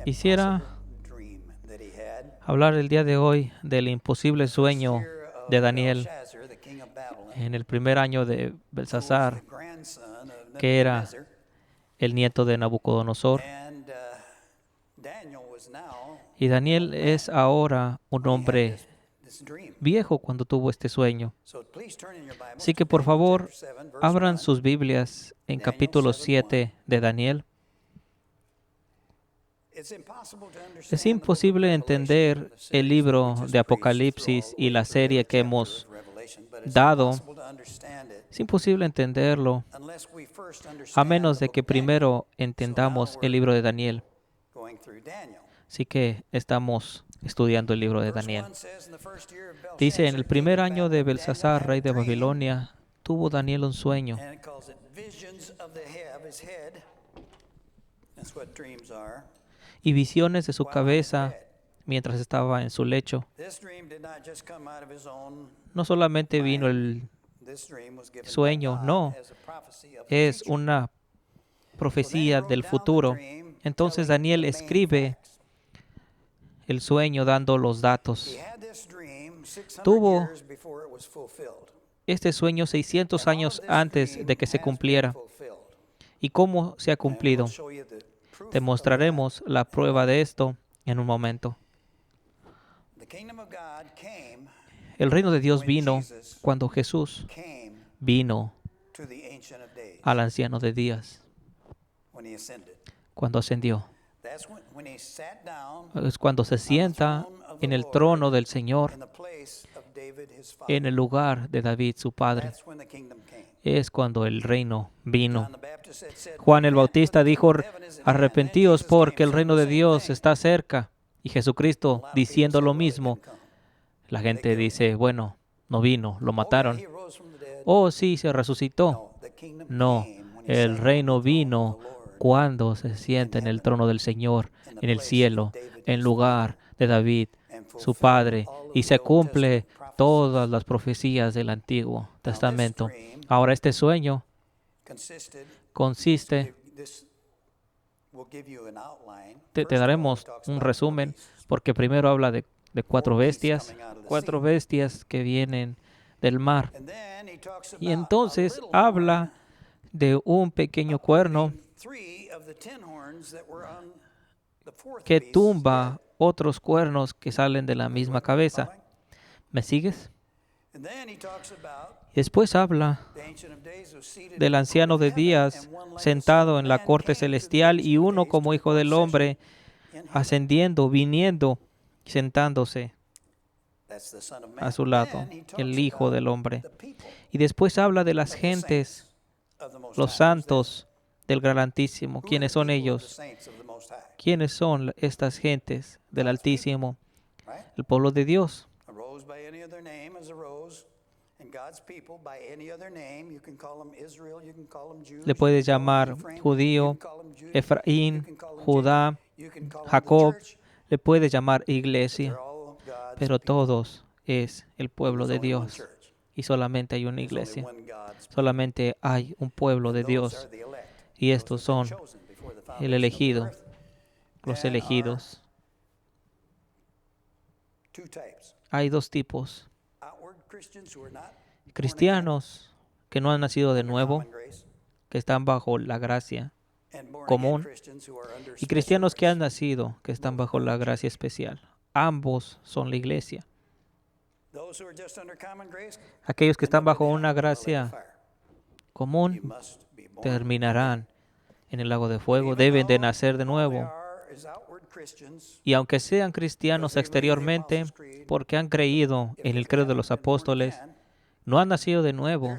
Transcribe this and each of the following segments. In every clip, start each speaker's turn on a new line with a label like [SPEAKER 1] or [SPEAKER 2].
[SPEAKER 1] Quisiera hablar el día de hoy del imposible sueño de Daniel en el primer año de Belsasar, que era el nieto de Nabucodonosor. Y Daniel es ahora un hombre viejo cuando tuvo este sueño. Así que por favor, abran sus Biblias en capítulo 7 de Daniel. Es imposible entender el libro de Apocalipsis y la serie que hemos dado. Es imposible entenderlo a menos de que primero entendamos el libro de Daniel. Así que estamos estudiando el libro de Daniel. Dice, en el primer año de Belsasar, rey de Babilonia, tuvo Daniel un sueño. Y visiones de su cabeza mientras estaba en su lecho. No solamente vino el sueño, no, es una profecía del futuro. Entonces Daniel escribe el sueño dando los datos. Tuvo este sueño 600 años antes de que se cumpliera. ¿Y cómo se ha cumplido? Te mostraremos la prueba de esto en un momento. El reino de Dios vino cuando Jesús vino al anciano de días, cuando ascendió. Es cuando se sienta en el trono del Señor, en el lugar de David, su padre. Es cuando el reino vino. Juan el Bautista dijo, arrepentíos porque el reino de Dios está cerca. Y Jesucristo diciendo lo mismo. La gente dice, bueno, no vino, lo mataron. Oh, sí, se resucitó. No, el reino vino cuando se sienta en el trono del Señor, en el cielo, en lugar de David, su padre, y se cumple todas las profecías del Antiguo Testamento. Ahora, este sueño consiste, te daremos un resumen, porque primero habla de cuatro bestias que vienen del mar. Y entonces habla de un pequeño cuerno que tumba otros cuernos que salen de la misma cabeza. ¿Me sigues? Después habla del anciano de días sentado en la corte celestial y uno como hijo del hombre ascendiendo, viniendo, sentándose a su lado, el hijo del hombre. Y después habla de las gentes, los santos del Gran Altísimo. ¿Quiénes son ellos? ¿Quiénes son estas gentes del Altísimo? El pueblo de Dios. Le puedes llamar judío, Efraín, Judá, Jacob. Le puedes llamar iglesia, pero todos es el pueblo de Dios. Y solamente hay una iglesia. Solamente hay un pueblo de Dios. Y estos son el elegido, los elegidos. Hay dos tipos. Cristianos que no han nacido de nuevo, que están bajo la gracia común, y cristianos que han nacido, que están bajo la gracia especial. Ambos son la iglesia. Aquellos que están bajo una gracia común terminarán en el lago de fuego, deben de nacer de nuevo. Y aunque sean cristianos exteriormente, porque han creído en el credo de los apóstoles, no han nacido de nuevo,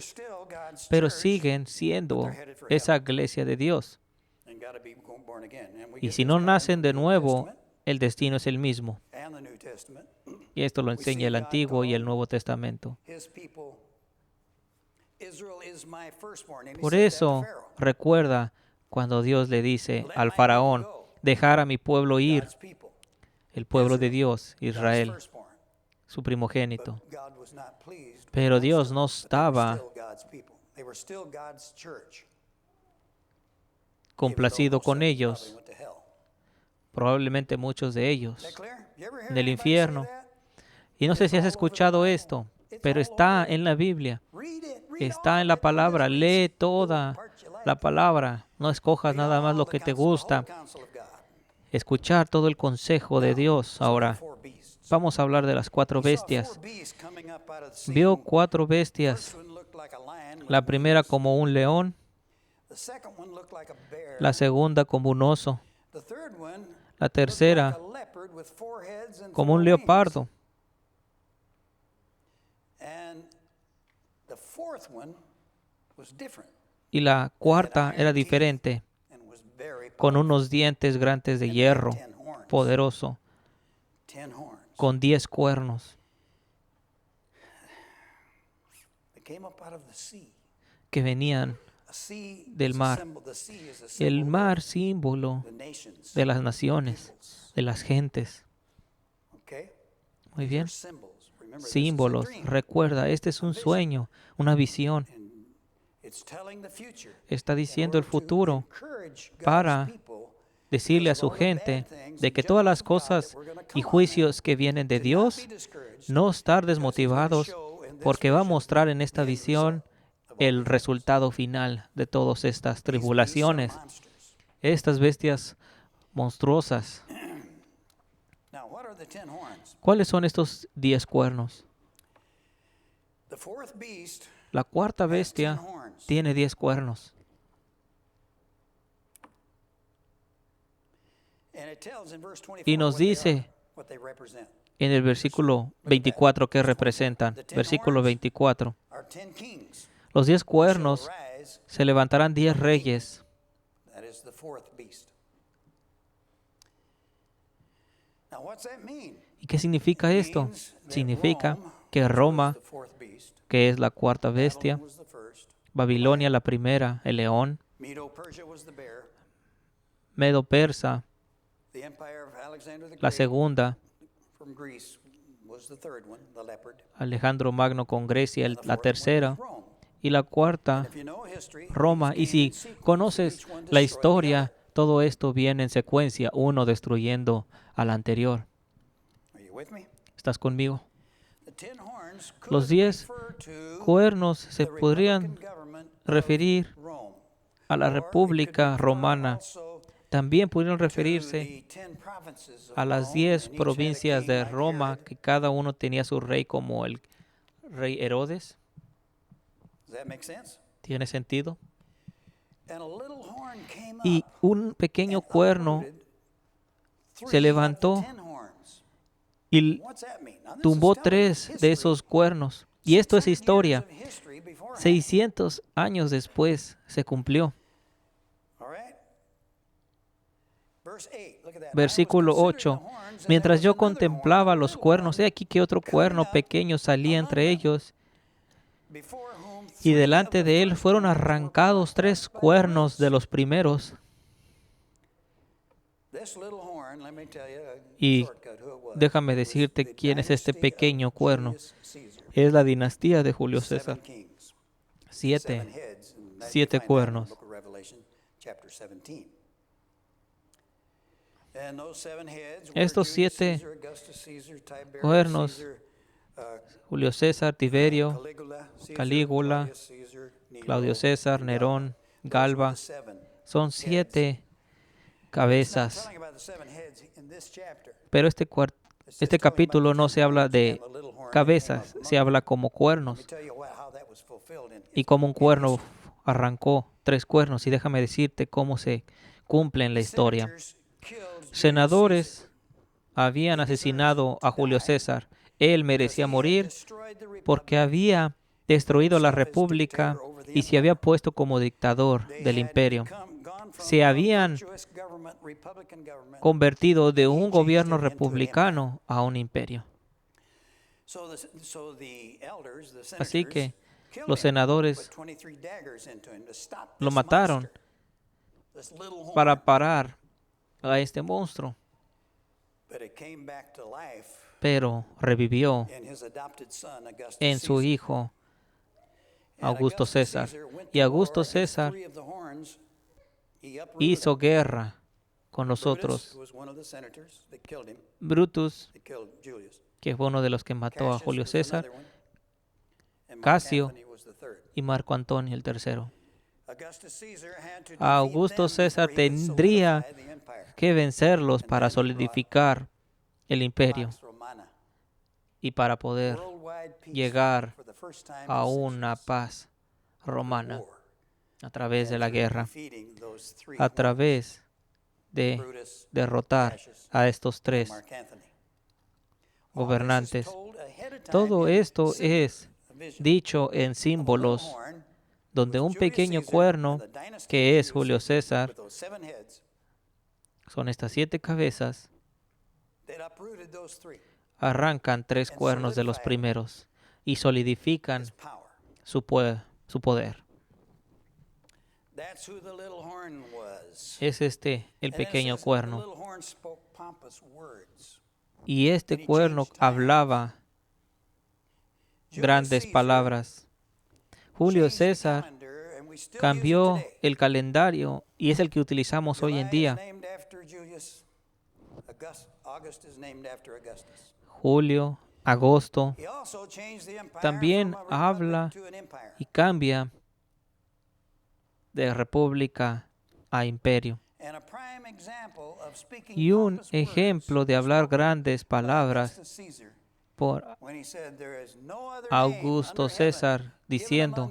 [SPEAKER 1] pero siguen siendo esa iglesia de Dios. Y si no nacen de nuevo, el destino es el mismo. Y esto lo enseña el Antiguo y el Nuevo Testamento. Por eso, recuerda cuando Dios le dice al faraón, dejar a mi pueblo ir, el pueblo de Dios, Israel, su primogénito. Pero Dios no estaba complacido con ellos, probablemente muchos de ellos, en el infierno. Y no sé si has escuchado esto, pero está en la Biblia, está en la palabra. Lee toda la palabra, no escojas nada más lo que te gusta. Escuchar todo el consejo de Dios. Ahora, vamos a hablar de las 4 bestias. Vio 4 bestias. La primera como un león, la segunda como un oso, la tercera como un leopardo, y la cuarta era diferente, con unos dientes grandes de hierro, poderoso, con 10 cuernos, que venían del mar. El mar, símbolo de las naciones, de las gentes. Muy bien. Símbolos. Recuerda, este es un sueño, una visión. Está diciendo el futuro para decirle a su gente de que todas las cosas y juicios que vienen de Dios, no estar desmotivados, porque va a mostrar en esta visión el resultado final de todas estas tribulaciones, estas bestias monstruosas. ¿Cuáles son estos 10 cuernos? La cuarta bestia tiene 10 cuernos. Y nos dice en el versículo 24 que representan. Versículo 24. Los 10 cuernos se levantarán 10 reyes. ¿Y qué significa esto? Significa que Roma, que es la cuarta bestia, Babilonia la primera, el león, Medo-Persa, la segunda, Alejandro Magno con Grecia, la tercera, y la cuarta, Roma. Y si conoces la historia, todo esto viene en secuencia, uno destruyendo al anterior. ¿Estás conmigo? Los 10 cuernos se podrían referir a la República Romana. También pudieron referirse a las 10 provincias de Roma, que cada uno tenía su rey, como el rey Herodes. ¿Tiene sentido? Y un pequeño cuerno se levantó y tumbó 3 de esos cuernos. Y esto es historia. 600 años después se cumplió. Versículo 8. Mientras yo contemplaba los cuernos, he aquí que otro cuerno pequeño salía entre ellos, y delante de él fueron arrancados 3 cuernos de los primeros. Y déjame decirte quién es este pequeño cuerno. Es la dinastía de Julio César. 7 cuernos. Estos 7 cuernos, Julio César, Tiberio, Calígula, Claudio César, Nerón, Galba, son 7 cabezas. Pero este capítulo no se habla de cabezas, se habla como cuernos. Y como un cuerno arrancó 3 cuernos. Y déjame decirte cómo se cumple en la historia. Senadores habían asesinado a Julio César. Él merecía morir porque había destruido la república y se había puesto como dictador del imperio. Se habían convertido de un gobierno republicano a un imperio. Así que los senadores lo mataron para parar a este monstruo. Pero revivió en su hijo Augusto César. Y Augusto César hizo guerra con nosotros. Brutus, que fue uno de los que mató a Julio César, Casio y Marco Antonio el tercero. Augusto César tendría que vencerlos para solidificar el imperio y para poder llegar a una paz romana a través de la guerra, a través de derrotar a estos tres gobernantes. Todo esto es dicho en símbolos, donde un pequeño cuerno, que es Julio César, son estas 7 cabezas, arrancan 3 cuernos de los primeros y solidifican su poder. Es el pequeño cuerno. Y este cuerno hablaba grandes palabras. Julio César cambió el calendario y es el que utilizamos hoy en día. Julio, agosto, también habla y cambia de república a imperio. Y un ejemplo de hablar grandes palabras por Augusto César, diciendo: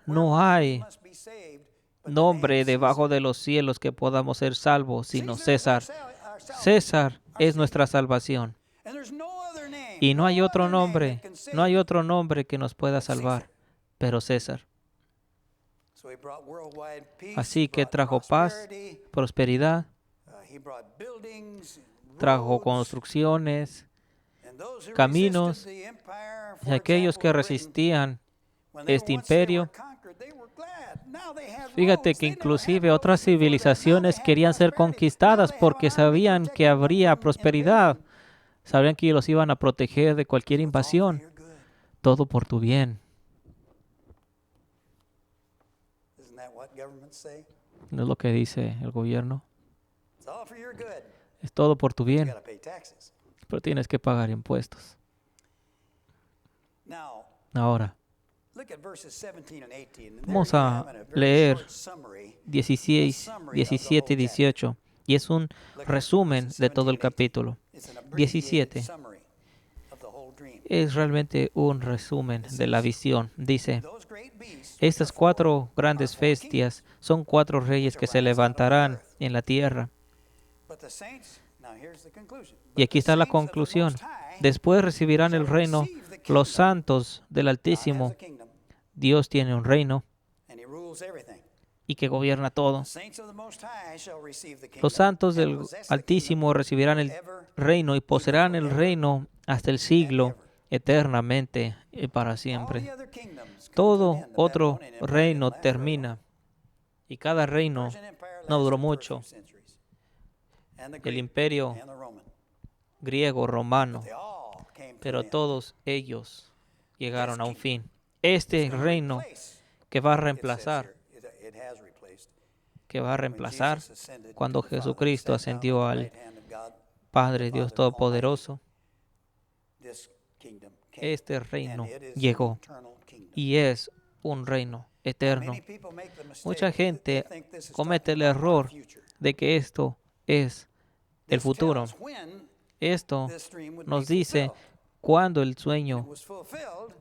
[SPEAKER 1] no hay nombre debajo de los cielos que podamos ser salvos, sino César. César es nuestra salvación. Y no hay otro nombre que nos pueda salvar, pero César. Así que trajo paz, prosperidad, trajo construcciones, caminos, y aquellos que resistían este imperio. Fíjate que inclusive otras civilizaciones querían ser conquistadas porque sabían que habría prosperidad, sabían que los iban a proteger de cualquier invasión. Todo por tu bien. ¿No es lo que dice el gobierno? Es todo por tu bien, pero tienes que pagar impuestos. Ahora, vamos a leer 16, 17 y 18, y es un resumen de todo el capítulo. 17 es realmente un resumen de la visión. Dice: estas 4 grandes bestias son 4 reyes que se levantarán en la tierra. Y aquí está la conclusión. Después recibirán el reino los santos del Altísimo. Dios tiene un reino y que gobierna todo. Los santos del Altísimo recibirán el reino y poseerán el reino hasta el siglo, eternamente y para siempre. Todo otro reino termina, y cada reino no duró mucho. El imperio griego, romano, pero todos ellos llegaron a un fin. Este reino que va a reemplazar cuando Jesucristo ascendió al Padre Dios Todopoderoso, este reino llegó y es un reino eterno. Mucha gente comete el error de que esto es el futuro. Esto nos dice cuándo el sueño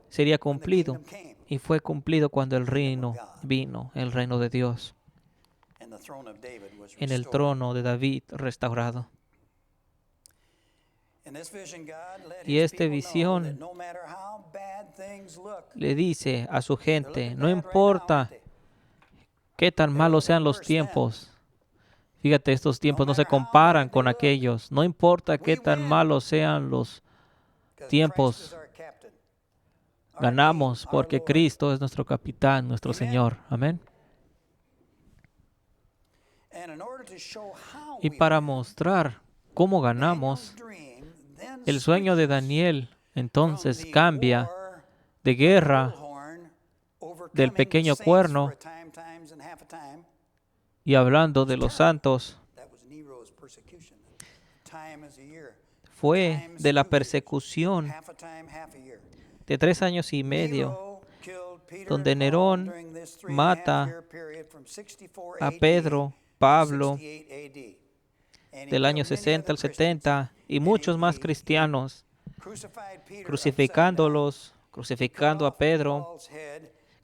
[SPEAKER 1] sería cumplido, y fue cumplido cuando el reino vino, el reino de Dios, en el trono de David restaurado. Y esta visión le dice a su gente: no importa qué tan malos sean los tiempos. Fíjate, estos tiempos no se comparan con aquellos. No importa qué tan malos sean los tiempos. Ganamos porque Cristo es nuestro capitán, nuestro Señor. Amén. Y para mostrar cómo ganamos, el sueño de Daniel entonces cambia de guerra del pequeño cuerno, y hablando de los santos, fue de la persecución de 3 años y medio, donde Nerón mata a Pedro, Pablo, del año 60 al 70, y muchos más cristianos, crucificando a Pedro,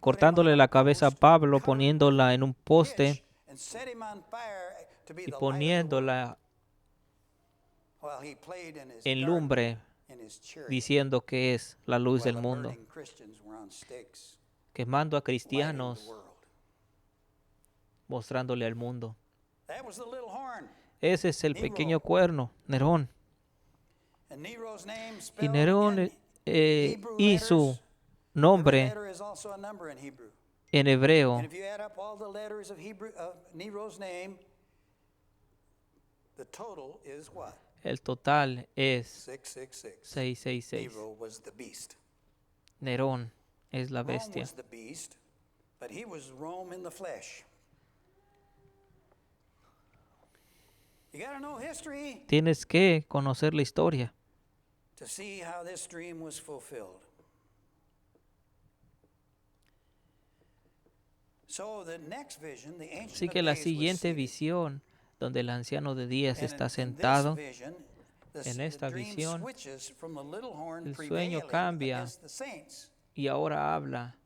[SPEAKER 1] cortándole la cabeza a Pablo, poniéndola en un poste y poniéndola en lumbre, diciendo que es la luz del mundo, quemando a cristianos, mostrándole al mundo. Ese es el pequeño cuerno, Nerón. Y Nerón y su nombre en hebreo, el total es 666. Nerón es la bestia. Tienes que conocer la historia Así que la siguiente visión, donde el anciano de días está sentado, en esta visión, el sueño cambia y ahora habla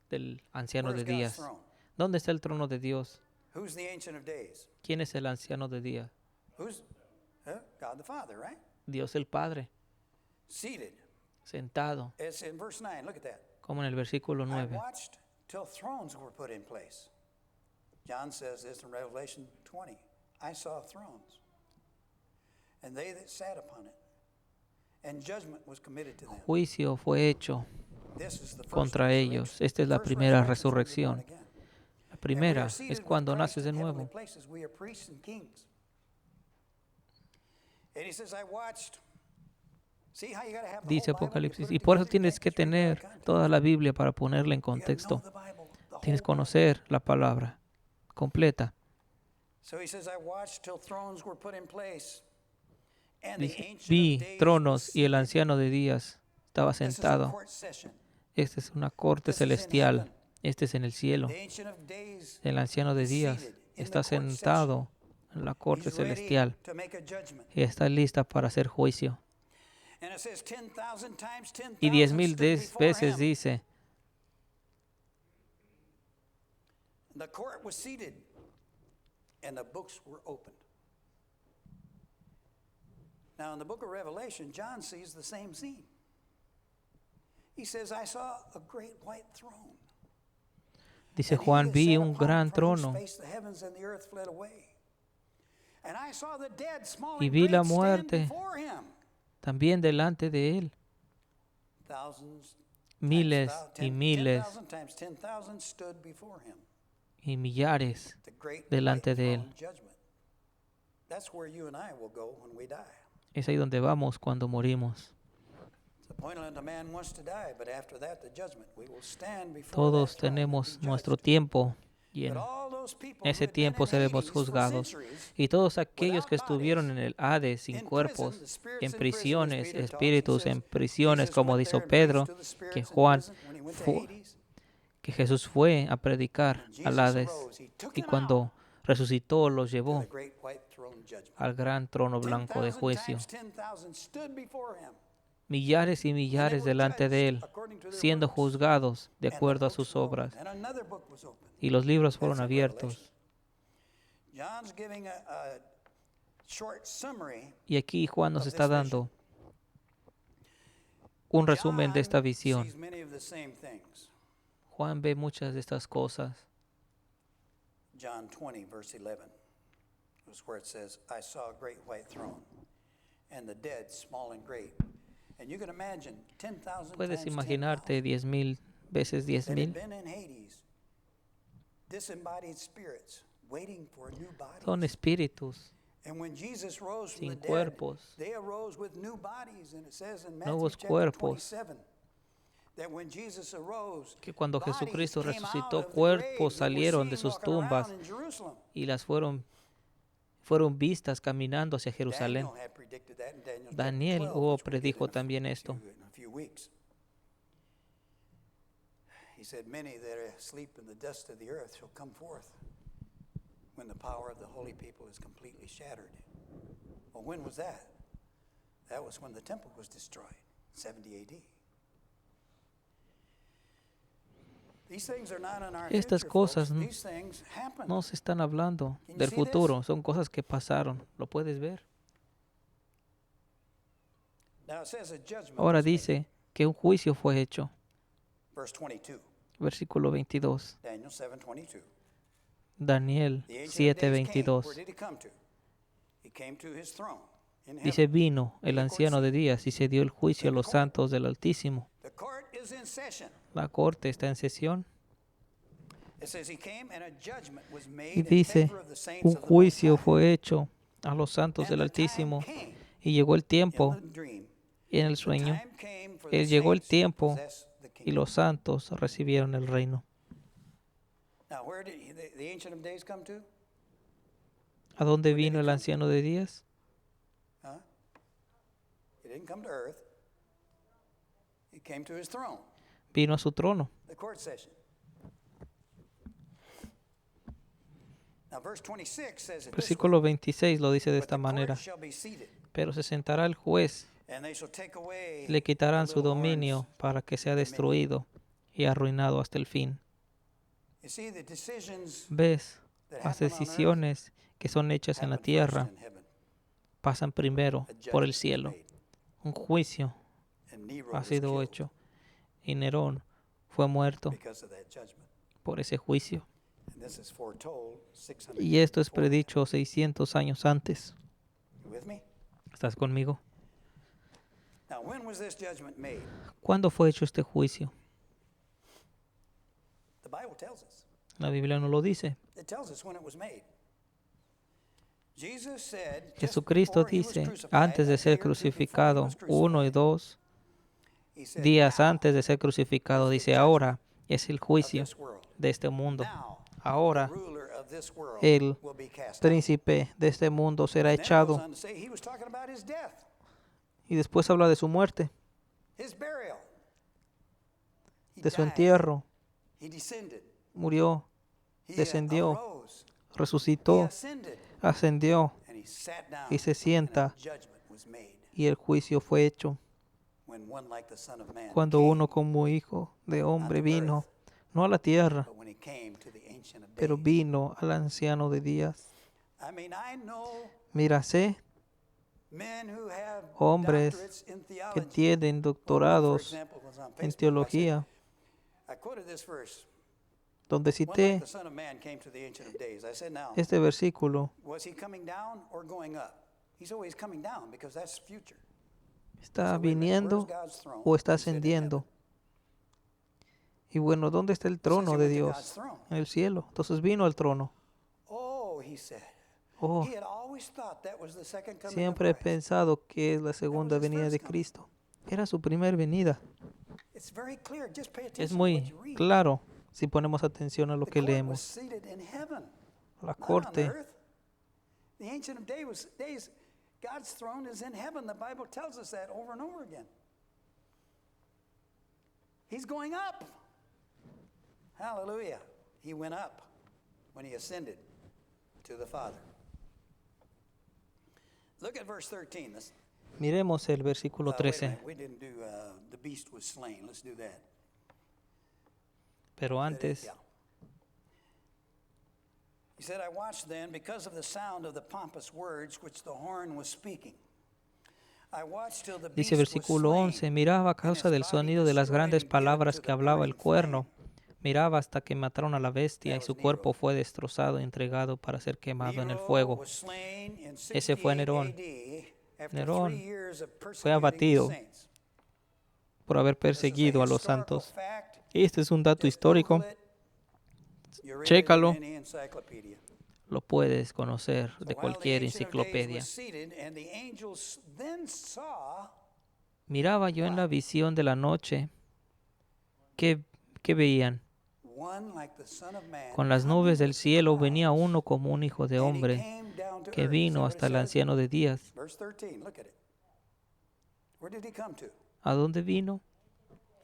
[SPEAKER 1] del anciano de días. ¿Dónde está el trono de Dios? ¿Quién es el anciano de días? Dios el Padre, sentado, como en el versículo 9.
[SPEAKER 2] John says this in Revelation 20. I saw thrones, and they that sat upon it, and judgment was committed to them.
[SPEAKER 1] Juicio fue hecho contra ellos. Esta es la primera resurrección. La primera es cuando naces de nuevo. Dice Apocalipsis. Y por eso tienes que tener toda la Biblia para ponerla en contexto. Tienes que conocer la palabra completa. Dice, vi tronos y el anciano de días estaba sentado. Esta es una corte celestial. Este es en el cielo. El anciano de días está sentado en la corte celestial y está lista para hacer juicio. Y 10,000 veces dice,
[SPEAKER 2] the court was seated, and the books were opened. Now, in the book of Revelation, John sees the same scene. He says, I saw a great white throne.
[SPEAKER 1] Dice Juan, vi un gran trono y vi la muerte también delante de él. Miles y miles y millares delante de él. Es ahí donde vamos cuando morimos. Todos tenemos nuestro tiempo y en ese tiempo seremos juzgados. Y todos aquellos que estuvieron en el Hades sin cuerpos, en prisiones, espíritus en prisiones, como dijo Pedro, que Jesús fue a predicar al Hades y cuando resucitó los llevó al gran trono blanco de juicio. Millares y millares delante de él, siendo juzgados de acuerdo a sus obras. Y los libros fueron abiertos. Y aquí Juan nos está dando un resumen de esta visión. Juan ve muchas de estas cosas.
[SPEAKER 2] John 20, verse 11, is where it says, I saw a great white throne, and the dead, small and great. And you can imagine 10,000
[SPEAKER 1] Puedes
[SPEAKER 2] times
[SPEAKER 1] imaginarte 10,000 veces 10,000. Son espíritus sin cuerpos, nuevos cuerpos, que cuando Jesucristo resucitó, cuerpos salieron de sus tumbas y las fueron fueron vistas caminando hacia Jerusalén.
[SPEAKER 2] Daniel had predicted that in Daniel chapter
[SPEAKER 1] Daniel
[SPEAKER 2] 12, which we'll get
[SPEAKER 1] predijo
[SPEAKER 2] in
[SPEAKER 1] también esto.
[SPEAKER 2] in a few weeks. He said, many that are asleep in the dust of the earth shall come forth when the power of the holy people is completely shattered. Well, when was that? That was when the temple was destroyed, 70 AD. These things are not in our
[SPEAKER 1] Estas
[SPEAKER 2] future,
[SPEAKER 1] cosas
[SPEAKER 2] folks. These things happen.
[SPEAKER 1] no se están hablando
[SPEAKER 2] Can you
[SPEAKER 1] del
[SPEAKER 2] see this?
[SPEAKER 1] futuro, son cosas que pasaron. ¿Lo puedes ver?
[SPEAKER 2] Now it says a judgment
[SPEAKER 1] Ahora
[SPEAKER 2] was made.
[SPEAKER 1] dice que un juicio fue hecho.
[SPEAKER 2] Verse 22,
[SPEAKER 1] Versículo 22.
[SPEAKER 2] Daniel 7:22.
[SPEAKER 1] Daniel
[SPEAKER 2] The Ancient of
[SPEAKER 1] 7,
[SPEAKER 2] Days came.
[SPEAKER 1] 22.
[SPEAKER 2] Where did he come to? He came to his throne in heaven.
[SPEAKER 1] Dice, vino el anciano de días y se dio el juicio a los santos del Altísimo.
[SPEAKER 2] The court is in session.
[SPEAKER 1] La corte está en sesión.
[SPEAKER 2] It says he came and a judgment was made
[SPEAKER 1] Y
[SPEAKER 2] in
[SPEAKER 1] dice,
[SPEAKER 2] favor of the saints
[SPEAKER 1] un
[SPEAKER 2] of the Most
[SPEAKER 1] juicio
[SPEAKER 2] High.
[SPEAKER 1] fue hecho a los santos
[SPEAKER 2] And
[SPEAKER 1] del
[SPEAKER 2] the time
[SPEAKER 1] Altísimo.
[SPEAKER 2] came
[SPEAKER 1] Y llegó el
[SPEAKER 2] in
[SPEAKER 1] tiempo
[SPEAKER 2] the dream.
[SPEAKER 1] y en el
[SPEAKER 2] The
[SPEAKER 1] sueño.
[SPEAKER 2] time came for the
[SPEAKER 1] Llegó el
[SPEAKER 2] saints to
[SPEAKER 1] tiempo
[SPEAKER 2] possess the
[SPEAKER 1] y
[SPEAKER 2] kingdom.
[SPEAKER 1] los santos recibieron el reino.
[SPEAKER 2] Now, where did the Ancient of Days come to?
[SPEAKER 1] ¿A dónde
[SPEAKER 2] did he
[SPEAKER 1] vino el
[SPEAKER 2] come?
[SPEAKER 1] anciano de días?
[SPEAKER 2] Huh? He didn't come to earth. He came to his throne,
[SPEAKER 1] Vino a su trono.
[SPEAKER 2] the court session. Now, verse 26 says it this way,
[SPEAKER 1] Versículo 26 lo dice de
[SPEAKER 2] "But
[SPEAKER 1] esta
[SPEAKER 2] the
[SPEAKER 1] manera.
[SPEAKER 2] court shall be seated,
[SPEAKER 1] Pero se sentará el juez,
[SPEAKER 2] and they shall take away
[SPEAKER 1] le quitarán
[SPEAKER 2] the
[SPEAKER 1] su
[SPEAKER 2] little
[SPEAKER 1] dominio
[SPEAKER 2] horns."
[SPEAKER 1] para que sea destruido y arruinado hasta el fin.
[SPEAKER 2] You see, the decisions
[SPEAKER 1] ¿Ves?
[SPEAKER 2] that
[SPEAKER 1] Las
[SPEAKER 2] happen on earth
[SPEAKER 1] decisiones que son hechas en la
[SPEAKER 2] happen first
[SPEAKER 1] tierra
[SPEAKER 2] in heaven.
[SPEAKER 1] pasan primero
[SPEAKER 2] A
[SPEAKER 1] por el
[SPEAKER 2] judgment is
[SPEAKER 1] cielo.
[SPEAKER 2] made.
[SPEAKER 1] Un juicio
[SPEAKER 2] And Nero
[SPEAKER 1] ha
[SPEAKER 2] was
[SPEAKER 1] sido
[SPEAKER 2] killed
[SPEAKER 1] hecho y Nerón fue muerto
[SPEAKER 2] because of that judgment.
[SPEAKER 1] por ese juicio.
[SPEAKER 2] And this is foretold 600
[SPEAKER 1] Y esto
[SPEAKER 2] years
[SPEAKER 1] es
[SPEAKER 2] before that.
[SPEAKER 1] predicho 600 años antes.
[SPEAKER 2] You with me?
[SPEAKER 1] ¿Estás conmigo?
[SPEAKER 2] Now, when was this judgment made?
[SPEAKER 1] ¿Cuándo fue hecho este juicio?
[SPEAKER 2] The Bible tells us.
[SPEAKER 1] La Biblia no lo dice.
[SPEAKER 2] It tells us when it was made. Jesus said, just
[SPEAKER 1] Jesucristo
[SPEAKER 2] before he was
[SPEAKER 1] dice,
[SPEAKER 2] crucified,
[SPEAKER 1] antes de
[SPEAKER 2] a
[SPEAKER 1] ser
[SPEAKER 2] day or two before he
[SPEAKER 1] crucificado,
[SPEAKER 2] was
[SPEAKER 1] 1 y
[SPEAKER 2] crucified,
[SPEAKER 1] 2
[SPEAKER 2] he said,
[SPEAKER 1] días
[SPEAKER 2] "Now
[SPEAKER 1] antes de ser crucificado, dice, ahora es el
[SPEAKER 2] of
[SPEAKER 1] juicio
[SPEAKER 2] this world,
[SPEAKER 1] de este mundo.
[SPEAKER 2] now the
[SPEAKER 1] Ahora
[SPEAKER 2] ruler of this world
[SPEAKER 1] el
[SPEAKER 2] will be cast out."
[SPEAKER 1] príncipe de este mundo será
[SPEAKER 2] And then it goes
[SPEAKER 1] echado.
[SPEAKER 2] on to say he was talking about his death,
[SPEAKER 1] Y después habla de su muerte,
[SPEAKER 2] his burial. He
[SPEAKER 1] de su
[SPEAKER 2] died,
[SPEAKER 1] entierro.
[SPEAKER 2] he descended,
[SPEAKER 1] Murió,
[SPEAKER 2] he
[SPEAKER 1] descendió,
[SPEAKER 2] arose, he
[SPEAKER 1] resucitó,
[SPEAKER 2] ascended,
[SPEAKER 1] ascendió
[SPEAKER 2] and he sat down,
[SPEAKER 1] y se
[SPEAKER 2] and
[SPEAKER 1] sienta.
[SPEAKER 2] a judgment was made
[SPEAKER 1] Y el juicio fue hecho
[SPEAKER 2] when one like the Son of Man
[SPEAKER 1] cuando
[SPEAKER 2] came,
[SPEAKER 1] uno como hijo de hombre vino, no a la tierra,
[SPEAKER 2] but when he came to the Ancient of
[SPEAKER 1] pero
[SPEAKER 2] Days.
[SPEAKER 1] vino al anciano de días.
[SPEAKER 2] I mean, I know
[SPEAKER 1] Mira, sé
[SPEAKER 2] men who have
[SPEAKER 1] hombres
[SPEAKER 2] doctorates in
[SPEAKER 1] que
[SPEAKER 2] theology.
[SPEAKER 1] tienen
[SPEAKER 2] One, for
[SPEAKER 1] doctorados
[SPEAKER 2] example, was on
[SPEAKER 1] en
[SPEAKER 2] Facebook.
[SPEAKER 1] teología,
[SPEAKER 2] I quoted this verse.
[SPEAKER 1] donde
[SPEAKER 2] One like
[SPEAKER 1] cité
[SPEAKER 2] the Son of Man came to the Ancient of Days. I said, now,
[SPEAKER 1] este versículo.
[SPEAKER 2] was he coming down or going up? He's always coming down because that's future.
[SPEAKER 1] ¿Está
[SPEAKER 2] So wait a minute,
[SPEAKER 1] viniendo
[SPEAKER 2] where's God's throne?
[SPEAKER 1] o está
[SPEAKER 2] He said, "In
[SPEAKER 1] ascendiendo?
[SPEAKER 2] heaven."
[SPEAKER 1] Y bueno, ¿dónde está el
[SPEAKER 2] It says
[SPEAKER 1] trono
[SPEAKER 2] he
[SPEAKER 1] de
[SPEAKER 2] went to God's
[SPEAKER 1] Dios?
[SPEAKER 2] throne.
[SPEAKER 1] En el cielo. Entonces vino al trono.
[SPEAKER 2] Oh, he said.
[SPEAKER 1] Oh,
[SPEAKER 2] He had always thought that was the second coming
[SPEAKER 1] siempre he
[SPEAKER 2] of Christ.
[SPEAKER 1] pensado que es la segunda
[SPEAKER 2] his
[SPEAKER 1] venida
[SPEAKER 2] first
[SPEAKER 1] de
[SPEAKER 2] coming.
[SPEAKER 1] Cristo. Era su primer venida.
[SPEAKER 2] It's very clear. Just pay
[SPEAKER 1] Es
[SPEAKER 2] attention to what
[SPEAKER 1] muy
[SPEAKER 2] you read.
[SPEAKER 1] claro si ponemos atención a lo
[SPEAKER 2] The
[SPEAKER 1] que
[SPEAKER 2] court was
[SPEAKER 1] leemos.
[SPEAKER 2] seated in heaven,
[SPEAKER 1] La
[SPEAKER 2] not on
[SPEAKER 1] corte,
[SPEAKER 2] earth. The Ancient of Days, God's throne is in heaven. The Bible tells us that over and over again. He's going up. Hallelujah. He went up when he ascended to the Father. Look at verse 13.
[SPEAKER 1] miremos el versículo
[SPEAKER 2] Wait a
[SPEAKER 1] 13.
[SPEAKER 2] minute. We didn't do the beast was slain. Let's do that.
[SPEAKER 1] Pero antes,
[SPEAKER 2] Yeah. He said, I watched then because of the sound of the pompous words which the horn was speaking. I watched till the beast
[SPEAKER 1] dice
[SPEAKER 2] was
[SPEAKER 1] versículo
[SPEAKER 2] slain,
[SPEAKER 1] 11, miraba a causa
[SPEAKER 2] and
[SPEAKER 1] del
[SPEAKER 2] his body
[SPEAKER 1] sonido de las
[SPEAKER 2] destroyed
[SPEAKER 1] grandes
[SPEAKER 2] and given
[SPEAKER 1] palabras
[SPEAKER 2] to
[SPEAKER 1] que
[SPEAKER 2] the
[SPEAKER 1] hablaba el
[SPEAKER 2] burning
[SPEAKER 1] cuerno.
[SPEAKER 2] flame.
[SPEAKER 1] Miraba hasta que mataron a la bestia y
[SPEAKER 2] That
[SPEAKER 1] su
[SPEAKER 2] was Nero.
[SPEAKER 1] cuerpo fue destrozado y entregado para ser quemado en el
[SPEAKER 2] Nero
[SPEAKER 1] fuego.
[SPEAKER 2] was slain in
[SPEAKER 1] Ese fue
[SPEAKER 2] 68
[SPEAKER 1] Nerón.
[SPEAKER 2] AD after
[SPEAKER 1] Nerón
[SPEAKER 2] 3 years of
[SPEAKER 1] fue
[SPEAKER 2] persecuting
[SPEAKER 1] abatido
[SPEAKER 2] the saints.
[SPEAKER 1] por haber
[SPEAKER 2] This is a
[SPEAKER 1] perseguido a los
[SPEAKER 2] historical
[SPEAKER 1] santos.
[SPEAKER 2] fact.
[SPEAKER 1] Este es un dato
[SPEAKER 2] Just
[SPEAKER 1] histórico.
[SPEAKER 2] Google it. You read it in
[SPEAKER 1] Chécalo.
[SPEAKER 2] any encyclopedia.
[SPEAKER 1] Lo puedes conocer
[SPEAKER 2] So
[SPEAKER 1] de
[SPEAKER 2] while the
[SPEAKER 1] cualquier
[SPEAKER 2] Ancient of Days
[SPEAKER 1] enciclopedia.
[SPEAKER 2] was seated, and the angels then saw
[SPEAKER 1] Miraba yo en la visión de la noche que veían
[SPEAKER 2] one like the Son of Man
[SPEAKER 1] Con las nubes del cielo venía uno como un hijo de
[SPEAKER 2] and he
[SPEAKER 1] hombre,
[SPEAKER 2] came down to
[SPEAKER 1] que
[SPEAKER 2] earth. See
[SPEAKER 1] vino
[SPEAKER 2] what
[SPEAKER 1] hasta
[SPEAKER 2] it
[SPEAKER 1] el
[SPEAKER 2] says?
[SPEAKER 1] anciano de días.
[SPEAKER 2] Verse 13, look at it. Where did he come to?
[SPEAKER 1] ¿A dónde vino?